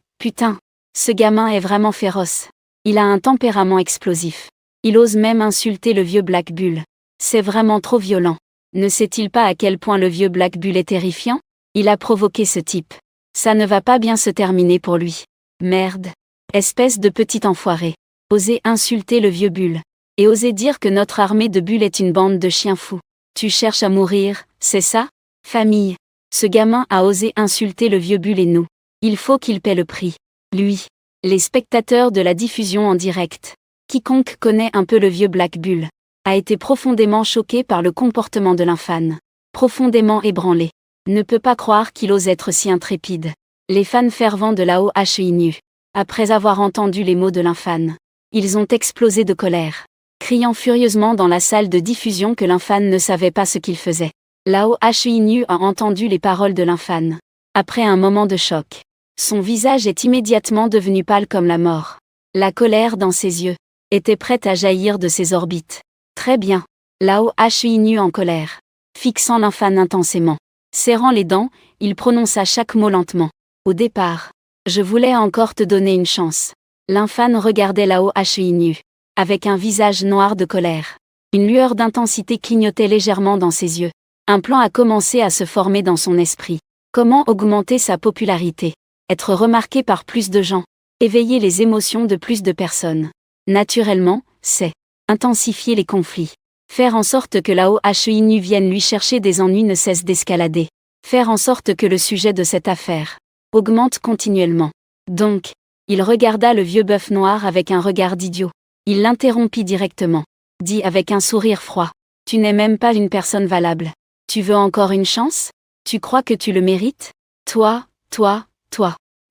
ce gamin est vraiment féroce. Il a un tempérament explosif. Il ose même insulter le vieux Black Bull. C'est vraiment trop violent. Ne sait-il pas à quel point le vieux Black Bull est terrifiant? Il a provoqué ce type. Ça ne va pas bien se terminer pour lui. Merde. Espèce de petit enfoiré. Oser insulter le vieux Bull. Et oser dire que notre armée de Bull est une bande de chiens fous. Tu cherches à mourir, c'est ça? Famille. Ce gamin a osé insulter le vieux Bull et nous. Il faut qu'il paie le prix. Lui. Les spectateurs de la diffusion en direct. Quiconque connaît un peu le vieux Black Bull a été profondément choqué par le comportement de Linfan. Profondément ébranlé. Ne peut pas croire qu'il ose être si intrépide. Les fans fervents de Lao Hinu, après avoir entendu les mots de Linfan, ils ont explosé de colère. criant furieusement dans la salle de diffusion que l'infâne ne savait pas ce qu'il faisait. Lao Hu a entendu les paroles de l'infâne. Après un moment de choc, son visage est immédiatement devenu pâle comme la mort. La colère dans ses yeux était prête à jaillir de ses orbites. Très bien. Lao Hu en colère, fixant l'infâne intensément. Serrant les dents, il prononça chaque mot lentement. Au départ, je voulais encore te donner une chance. L'infâne regardait Lao Hu, avec un visage noir de colère. Une lueur d'intensité clignotait légèrement dans ses yeux. Un plan a commencé à se former dans son esprit. Comment augmenter sa popularité? Être remarqué par plus de gens. Éveiller les émotions de plus de personnes. Naturellement, c'est intensifier les conflits. Faire en sorte que Lao Hu vienne lui chercher des ennuis ne cesse d'escalader. Faire en sorte que le sujet de cette affaire augmente continuellement. Donc, il regarda le vieux bœuf noir avec un regard d'idiot. Il l'interrompit directement. Dit avec un sourire froid. Tu n'es même pas une personne valable. Tu veux encore une chance? Tu crois que tu le mérites? Toi.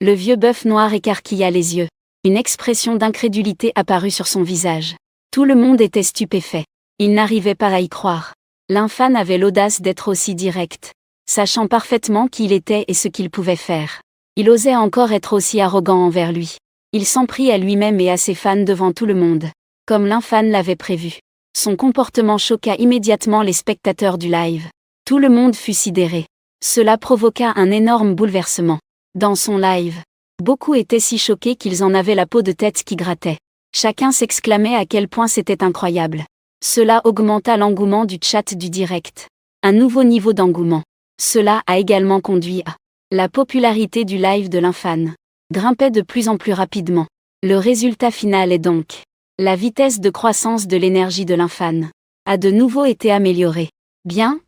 Le vieux bœuf noir écarquilla les yeux. Une expression d'incrédulité apparut sur son visage. Tout le monde était stupéfait. Il n'arrivait pas à y croire. L'infâne avait l'audace d'être aussi direct, sachant parfaitement qui il était et ce qu'il pouvait faire. Il osait encore être aussi arrogant envers lui. Il s'en prit à lui-même et à ses fans devant tout le monde, comme l'infâne l'avait prévu. Son comportement choqua immédiatement les spectateurs du live. Tout le monde fut sidéré. Cela provoqua un énorme bouleversement. Dans son live, beaucoup étaient si choqués qu'ils en avaient la peau de tête qui grattait. Chacun s'exclamait à quel point c'était incroyable. Cela augmenta l'engouement du chat du direct. Un nouveau niveau d'engouement. Cela a également conduit à la popularité du live de l'infâne grimpait de plus en plus rapidement. Le résultat final est donc la vitesse de croissance de l'énergie de l'infâne a de nouveau été améliorée. Bien.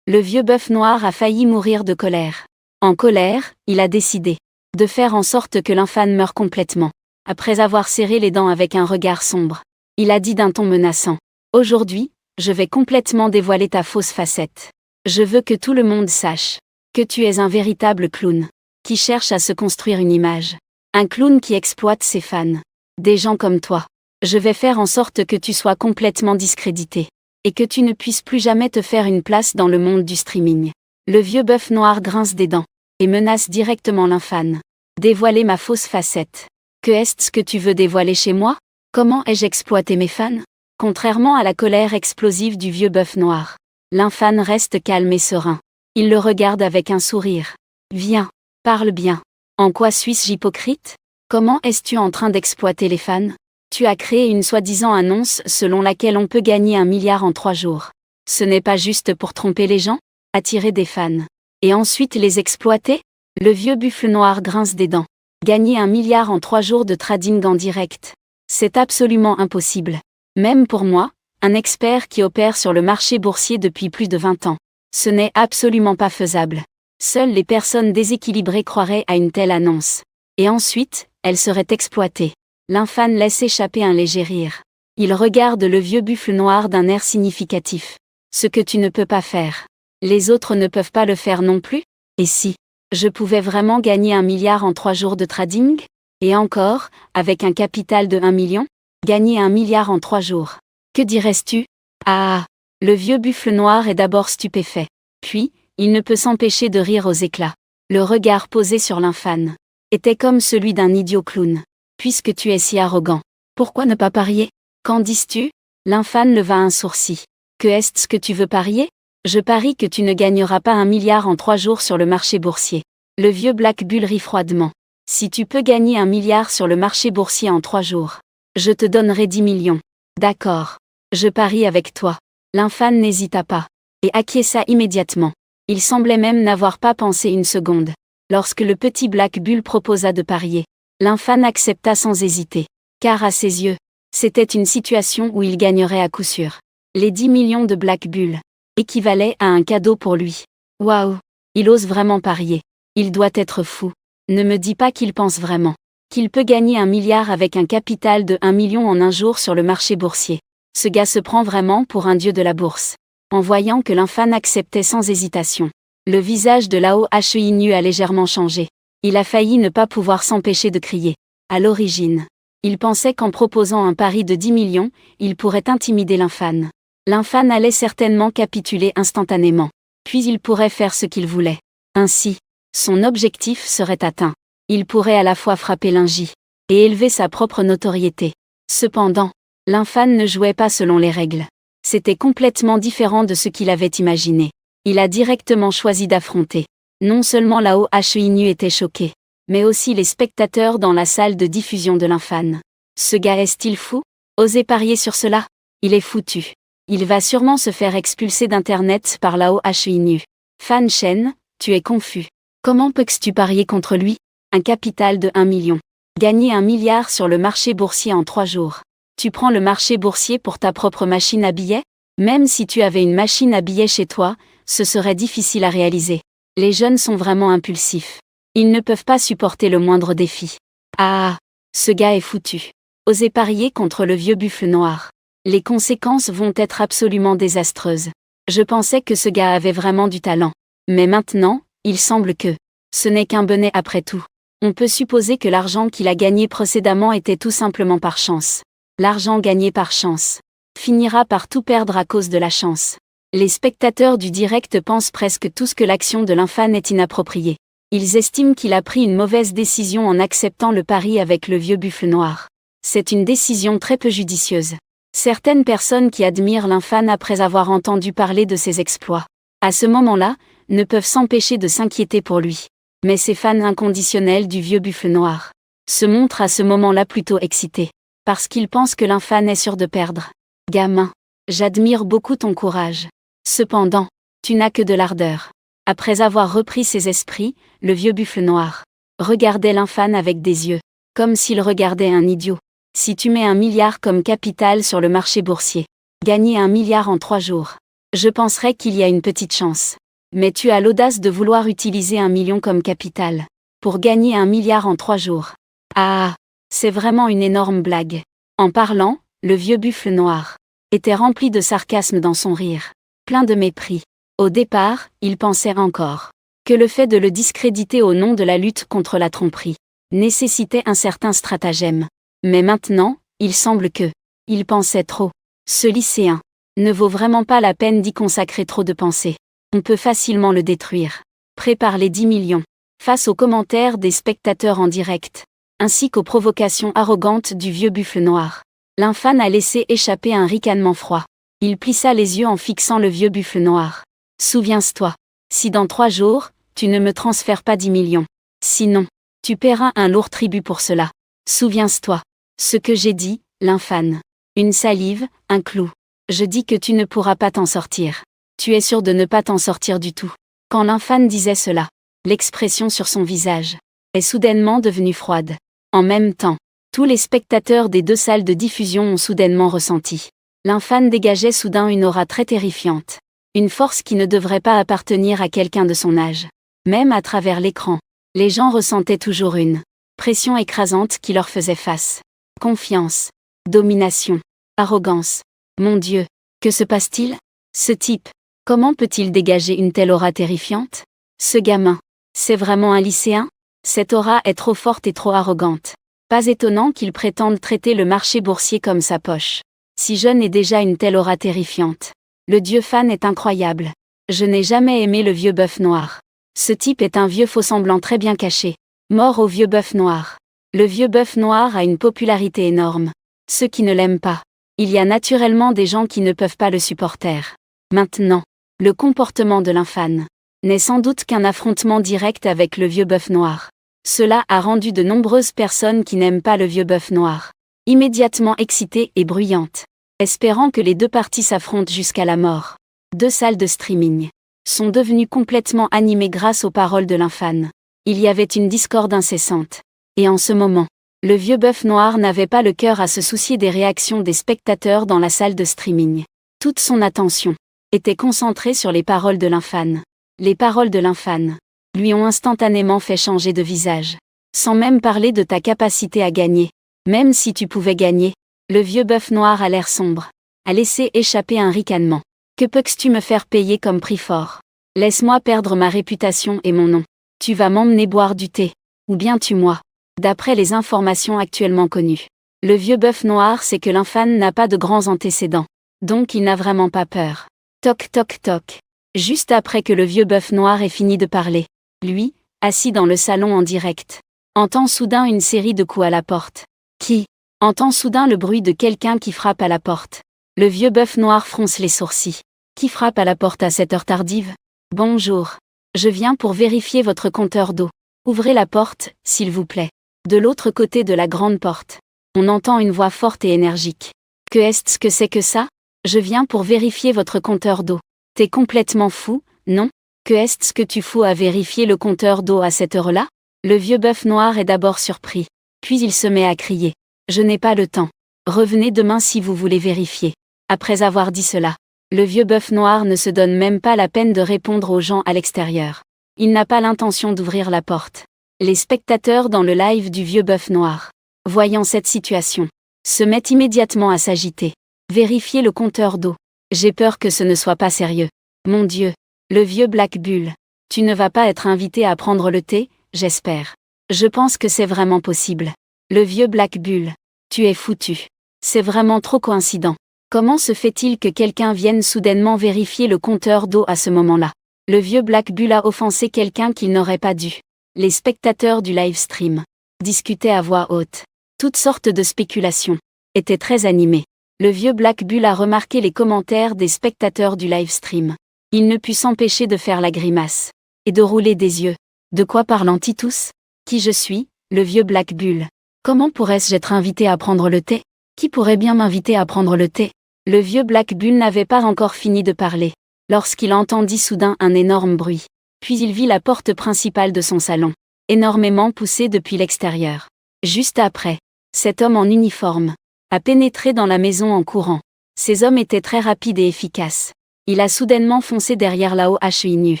Le vieux bœuf noir a failli mourir de colère. En colère, il a décidé de faire en sorte que l'infâne meure complètement. Après avoir serré les dents avec un regard sombre, il a dit d'un ton menaçant. Aujourd'hui, je vais complètement dévoiler ta fausse facette. Je veux que tout le monde sache que tu es un véritable clown, qui cherche à se construire une image. Un clown qui exploite ses fans. Des gens comme toi. Je vais faire en sorte que tu sois complètement discrédité. Et que tu ne puisses plus jamais te faire une place dans le monde du streaming. Le vieux bœuf noir grince des dents, et menace directement l'infâne. Dévoiler ma fausse facette. Que est-ce que tu veux dévoiler chez moi? Comment ai-je exploité mes fans? Contrairement à la colère explosive du vieux bœuf noir, l'infâne reste calme et serein. Il le regarde avec un sourire. Viens, parle bien. En quoi suis-je hypocrite? Comment es-tu en train d'exploiter les fans? Tu as créé une soi-disant annonce selon laquelle on peut gagner 1 milliard en 3 jours. Ce n'est pas juste pour tromper les gens? Attirer des fans. Et ensuite les exploiter? Le vieux buffle noir grince des dents. Gagner 1 milliard en 3 jours de trading en direct. C'est absolument impossible. Même pour moi, un expert qui opère sur le marché boursier depuis plus de 20 ans. Ce n'est absolument pas faisable. Seules les personnes déséquilibrées croiraient à une telle annonce. Et ensuite, elle serait exploitée. L'infâne laisse échapper un léger rire. Il regarde le vieux buffle noir d'un air significatif. Ce que tu ne peux pas faire. Les autres ne peuvent pas le faire non plus? Et si je pouvais vraiment gagner 1 milliard en 3 jours de trading? Et encore, avec un capital de 1 million? Gagner 1 milliard en 3 jours. Que dirais-tu? Ah! Le vieux buffle noir est d'abord stupéfait. Puis, il ne peut s'empêcher de rire aux éclats. Le regard posé sur l'infâne était comme celui d'un idiot clown. Puisque tu es si arrogant, pourquoi ne pas parier? Qu'en dis-tu? L'infâne leva un sourcil. Que est-ce que tu veux parier? Je parie que tu ne gagneras pas 1 milliard en 3 jours sur le marché boursier. Le vieux Black Bull rit froidement. Si tu peux gagner 1 milliard sur le marché boursier en 3 jours, je te donnerai 10 millions. D'accord. Je parie avec toi. L'infâne n'hésita pas. Et acquiesça immédiatement. Il semblait même n'avoir pas pensé une seconde. Lorsque le petit Black Bull proposa de parier, l'infâne accepta sans hésiter. Car à ses yeux, c'était une situation où il gagnerait à coup sûr. Les 10 millions de Black Bull équivalaient à un cadeau pour lui. Waouh! Il ose vraiment parier. Il doit être fou. Ne me dis pas qu'il pense vraiment qu'il peut gagner 1 milliard avec un capital de 1 million en un jour sur le marché boursier. Ce gars se prend vraiment pour un dieu de la bourse. En voyant que l'infâne acceptait sans hésitation, le visage de Lao Hu a légèrement changé. Il a failli ne pas pouvoir s'empêcher de crier. À l'origine, Il pensait qu'en proposant un pari de 10 millions, il pourrait intimider l'infâne. L'infâne allait certainement capituler instantanément. Puis il pourrait faire ce qu'il voulait. Ainsi, son objectif serait atteint. Il pourrait à la fois frapper Lingy et élever sa propre notoriété. Cependant, l'infâne ne jouait pas selon les règles. C'était complètement différent de ce qu'il avait imaginé. Il a directement choisi d'affronter. Non seulement la OHINU était choquée, mais aussi les spectateurs dans la salle de diffusion de l'infâne. Ce gars est-il fou? Osez parier sur cela? Il est foutu. Il va sûrement se faire expulser d'Internet par la OHINU. Fan Chen, tu es confus. Comment peux-tu parier contre lui? Un capital de 1 million. Gagner 1 milliard sur le marché boursier en 3 jours. Tu prends le marché boursier pour ta propre machine à billets? Même si tu avais une machine à billets chez toi, ce serait difficile à réaliser. Les jeunes sont vraiment impulsifs. Ils ne peuvent pas supporter le moindre défi. Ah, ce gars est foutu. Osez parier contre le vieux buffle noir. Les conséquences vont être absolument désastreuses. Je pensais que ce gars avait vraiment du talent. Mais maintenant, il semble que ce n'est qu'un bonnet après tout. On peut supposer que l'argent qu'il a gagné précédemment était tout simplement par chance. L'argent gagné par chance finira par tout perdre à cause de la chance. Les spectateurs du direct pensent presque tous que l'action de l'infâne est inappropriée. Ils estiment qu'il a pris une mauvaise décision en acceptant le pari avec le vieux buffle noir. C'est une décision très peu judicieuse. Certaines personnes qui admirent l'infâne après avoir entendu parler de ses exploits, à ce moment-là, ne peuvent s'empêcher de s'inquiéter pour lui. Mais ces fans inconditionnels du vieux buffle noir se montrent à ce moment-là plutôt excités, parce qu'ils pensent que l'infâne est sûr de perdre. Gamin, j'admire beaucoup ton courage. Cependant, tu n'as que de l'ardeur. Après avoir repris ses esprits, le vieux buffle noir regardait l'infâne avec des yeux, comme s'il regardait un idiot. Si tu mets 1 milliard comme capital sur le marché boursier, gagner 1 milliard en 3 jours, je penserais qu'il y a une petite chance. Mais tu as l'audace de vouloir utiliser 1 million comme capital pour gagner 1 milliard en 3 jours. Ah, c'est vraiment une énorme blague. En parlant, le vieux buffle noir était rempli de sarcasme dans son rire, plein de mépris. Au départ, il pensait encore que le fait de le discréditer au nom de la lutte contre la tromperie nécessitait un certain stratagème. Mais maintenant, il semble que il pensait trop. Ce lycéen ne vaut vraiment pas la peine d'y consacrer trop de pensée. On peut facilement le détruire. Prépare les 10 millions. Face aux commentaires des spectateurs en direct, ainsi qu'aux provocations arrogantes du vieux buffle noir, l'infâne a laissé échapper un ricanement froid. Il plissa les yeux en fixant le vieux buffle noir. Souviens-toi, si dans 3 jours, tu ne me transfères pas 10 millions, sinon, tu paieras un lourd tribut pour cela. Souviens-toi. Ce que j'ai dit, l'infâne. Une salive, un clou. Je dis que tu ne pourras pas t'en sortir. Tu es sûr de ne pas t'en sortir du tout. Quand l'infâne disait cela, l'expression sur son visage est soudainement devenue froide. En même temps, tous les spectateurs des 2 salles de diffusion ont soudainement ressenti. L'infâne dégageait soudain une aura très terrifiante. Une force qui ne devrait pas appartenir à quelqu'un de son âge. Même à travers l'écran, les gens ressentaient toujours une pression écrasante qui leur faisait face. Confiance, domination, arrogance. Mon Dieu, que se passe-t-il? Ce type, comment peut-il dégager une telle aura terrifiante? Ce gamin, c'est vraiment un lycéen? Cette aura est trop forte et trop arrogante. Pas étonnant qu'il prétende traiter le marché boursier comme sa poche. Si jeune et déjà une telle aura terrifiante. Le dieu fan est incroyable. Je n'ai jamais aimé le vieux bœuf noir. Ce type est un vieux faux-semblant très bien caché. Mort au vieux bœuf noir. Le vieux bœuf noir a une popularité énorme. Ceux qui ne l'aiment pas. Il y a naturellement des gens qui ne peuvent pas le supporter. Maintenant, le comportement de l'infâne n'est sans doute qu'un affrontement direct avec le vieux bœuf noir. Cela a rendu de nombreuses personnes qui n'aiment pas le vieux bœuf noir immédiatement excitées et bruyantes, espérant que les 2 parties s'affrontent jusqu'à la mort. 2 salles de streaming sont devenues complètement animées grâce aux paroles de l'infâne. Il y avait une discorde incessante. Et en ce moment, le vieux bœuf noir n'avait pas le cœur à se soucier des réactions des spectateurs dans la salle de streaming. Toute son attention était concentrée sur les paroles de l'infâne. Les paroles de l'infâne lui ont instantanément fait changer de visage. Sans même parler de ta capacité à gagner. Même si tu pouvais gagner, le vieux bœuf noir à l'air sombre a laissé échapper un ricanement. Que peux-tu me faire payer comme prix fort? Laisse-moi perdre ma réputation et mon nom. Tu vas m'emmener boire du thé. Ou bien tue-moi. D'après les informations actuellement connues, Le vieux bœuf noir sait que l'infâne n'a pas de grands antécédents. Donc il n'a vraiment pas peur. Toc toc toc. Juste après que le vieux bœuf noir ait fini de parler, lui, assis dans le salon en direct, entend soudain une série de coups à la porte. Qui entend soudain le bruit de quelqu'un qui frappe à la porte. Le vieux bœuf noir fronce les sourcils. Qui frappe à la porte à cette heure tardive? Bonjour. Je viens pour vérifier votre compteur d'eau. Ouvrez la porte, s'il vous plaît. De l'autre côté de la grande porte, on entend une voix forte et énergique. Que est-ce que c'est que ça? Je viens pour vérifier votre compteur d'eau. T'es complètement fou, non? Que est-ce que tu fous à vérifier le compteur d'eau à cette heure-là? Le vieux bœuf noir est d'abord surpris. Puis il se met à crier. Je n'ai pas le temps. Revenez demain si vous voulez vérifier. Après avoir dit cela, le vieux bœuf noir ne se donne même pas la peine de répondre aux gens à l'extérieur. Il n'a pas l'intention d'ouvrir la porte. Les spectateurs dans le live du vieux bœuf noir, voyant cette situation, se mettent immédiatement à s'agiter. Vérifier le compteur d'eau. J'ai peur que ce ne soit pas sérieux. Mon Dieu. Le vieux Black Bull. Tu ne vas pas être invité à prendre le thé, j'espère. Je pense que c'est vraiment possible. Le vieux Black Bull. Tu es foutu. C'est vraiment trop coïncident. Comment se fait-il que quelqu'un vienne soudainement vérifier le compteur d'eau à ce moment-là? Le vieux Black Bull a offensé quelqu'un qu'il n'aurait pas dû. Les spectateurs du live stream discutaient à voix haute. Toutes sortes de spéculations étaient très animées. Le vieux Black Bull a remarqué les commentaires des spectateurs du live stream. Il ne put s'empêcher de faire la grimace et de rouler des yeux. De quoi parlent-ils tous? Qui je suis, le vieux Black Bull? Comment pourrais-je être invité à prendre le thé? Qui pourrait bien m'inviter à prendre le thé? Le vieux Black Bull n'avait pas encore fini de parler, lorsqu'il entendit soudain un énorme bruit. Puis il vit la porte principale de son salon, énormément poussée depuis l'extérieur. Juste après, cet homme en uniforme a pénétré dans la maison en courant. Ces hommes étaient très rapides et efficaces. Il a soudainement foncé derrière Lao Inu.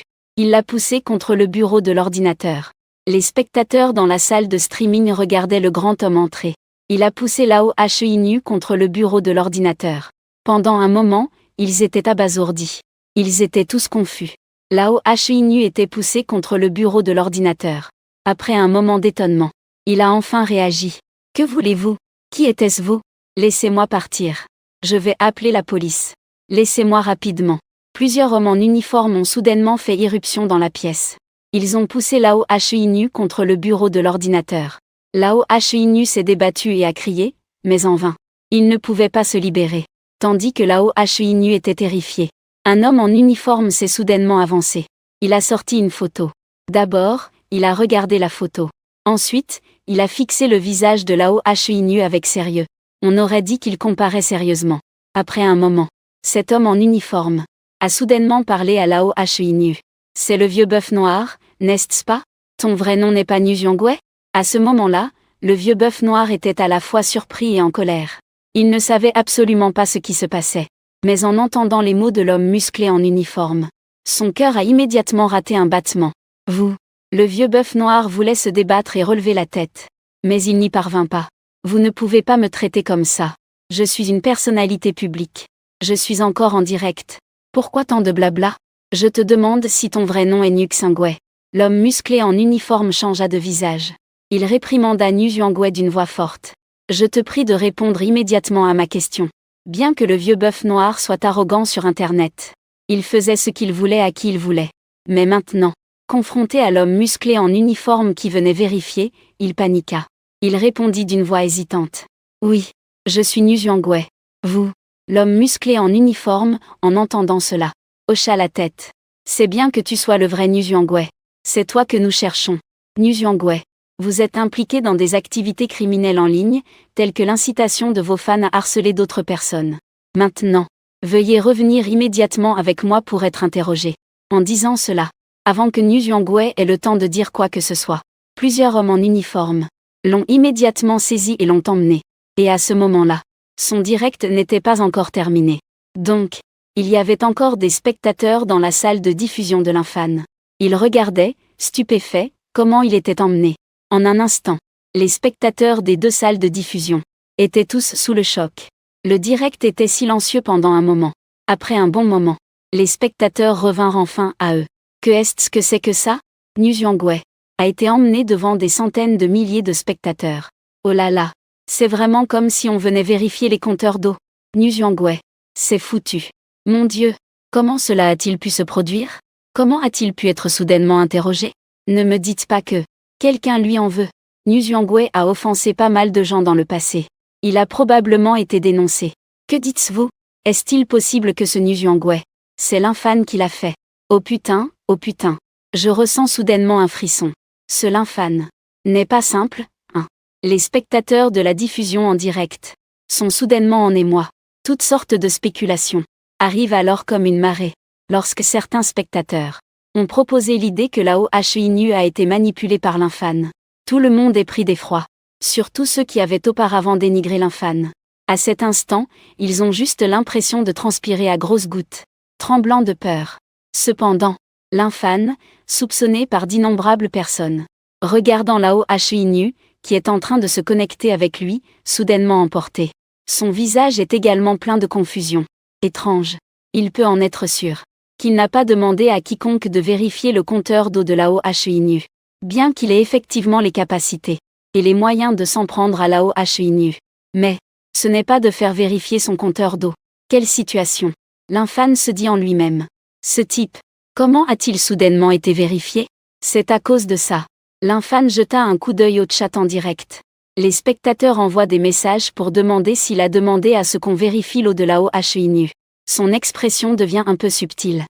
Il l'a poussé contre le bureau de l'ordinateur. Les spectateurs dans la salle de streaming regardaient le grand homme entrer. Il a poussé Lao Inu contre le bureau de l'ordinateur. Pendant un moment, ils étaient abasourdis. Ils étaient tous confus. Lao Inu était poussé contre le bureau de l'ordinateur. Après un moment d'étonnement, il a enfin réagi. Que voulez-vous? Qui était-ce vous? Laissez-moi partir. Je vais appeler la police. Laissez-moi rapidement. Plusieurs hommes en uniforme ont soudainement fait irruption dans la pièce. Ils ont poussé Lao Inu contre le bureau de l'ordinateur. Lao Inu s'est débattu et a crié, mais en vain. Il ne pouvait pas se libérer. Tandis que Lao Inu était terrifié. Un homme en uniforme s'est soudainement avancé. Il a sorti une photo. D'abord, il a regardé la photo. Ensuite, il a fixé le visage de Lao Inu avec sérieux. On aurait dit qu'il comparait sérieusement. Après un moment, cet homme en uniforme a soudainement parlé à Lao Inu. C'est le vieux bœuf noir, n'est-ce pas? Ton vrai nom n'est pas Nu Zhuangwei? À ce moment-là, le vieux bœuf noir était à la fois surpris et en colère. Il ne savait absolument pas ce qui se passait. Mais en entendant les mots de l'homme musclé en uniforme, son cœur a immédiatement raté un battement. Vous, le vieux bœuf noir voulait se débattre et relever la tête. Mais il n'y parvint pas. Vous ne pouvez pas me traiter comme ça. Je suis une personnalité publique. Je suis encore en direct. Pourquoi tant de blabla? Je te demande si ton vrai nom est Nu Zhuangwei. L'homme musclé en uniforme changea de visage. Il réprimanda Nu Zhuangwei d'une voix forte. Je te prie de répondre immédiatement à ma question. Bien que le vieux bœuf noir soit arrogant sur Internet, il faisait ce qu'il voulait à qui il voulait. Mais maintenant, confronté à l'homme musclé en uniforme qui venait vérifier, il paniqua. Il répondit d'une voix hésitante. Oui, je suis Nu Zhuangwei. Vous, l'homme musclé en uniforme, en entendant cela, hocha la tête. C'est bien que tu sois le vrai Nu Zhuangwei. C'est toi que nous cherchons. Nu Zhuangwei. Vous êtes impliqué dans des activités criminelles en ligne, telles que l'incitation de vos fans à harceler d'autres personnes. Maintenant, veuillez revenir immédiatement avec moi pour être interrogé. En disant cela, avant que Nu Zhuangwei ait le temps de dire quoi que ce soit, plusieurs hommes en uniforme l'ont immédiatement saisi et l'ont emmené. Et à ce moment-là, son direct n'était pas encore terminé. Donc, il y avait encore des spectateurs dans la salle de diffusion de l'infâne. Ils regardaient, stupéfaits, comment il était emmené. En un instant, les spectateurs des deux salles de diffusion étaient tous sous le choc. Le direct était silencieux pendant un moment. Après un bon moment, les spectateurs revinrent enfin à eux. Que est-ce que c'est que ça? Nu Zhuangwei a été emmené devant des centaines de milliers de spectateurs. Oh là là! C'est vraiment comme si on venait vérifier les compteurs d'eau. Nyuzyangwe. C'est foutu. Mon Dieu. Comment cela a-t-il pu se produire? Comment a-t-il pu être soudainement interrogé? Ne me dites pas que quelqu'un lui en veut. Nyuzyangwe a offensé pas mal de gens dans le passé. Il a probablement été dénoncé. Que dites-vous? Est-il possible que ce Nyuzyangwe, c'est l'infâne qui l'a fait? Oh putain, oh putain. Je ressens soudainement un frisson. Ce l'infâne n'est pas simple, hein. Les spectateurs de la diffusion en direct sont soudainement en émoi. Toutes sortes de spéculations arrivent alors comme une marée, lorsque certains spectateurs ont proposé l'idée que la OHINU a été manipulée par l'infâne. Tout le monde est pris d'effroi, surtout ceux qui avaient auparavant dénigré l'infâne. À cet instant, ils ont juste l'impression de transpirer à grosses gouttes, tremblant de peur. Cependant, l'infâne, soupçonné par d'innombrables personnes, regardant la OHINU, qui est en train de se connecter avec lui, soudainement emporté. Son visage est également plein de confusion. Étrange. Il peut en être sûr qu'il n'a pas demandé à quiconque de vérifier le compteur d'eau de la OHINU, bien qu'il ait effectivement les capacités et les moyens de s'en prendre à la OHINU. Mais ce n'est pas de faire vérifier son compteur d'eau. Quelle situation! L'infâne se dit en lui-même. Ce type, comment a-t-il soudainement été vérifié? C'est à cause de ça. L'infâne jeta un coup d'œil au chat en direct. Les spectateurs envoient des messages pour demander s'il a demandé à ce qu'on vérifie l'eau de la OHINU. Son expression devient un peu subtile.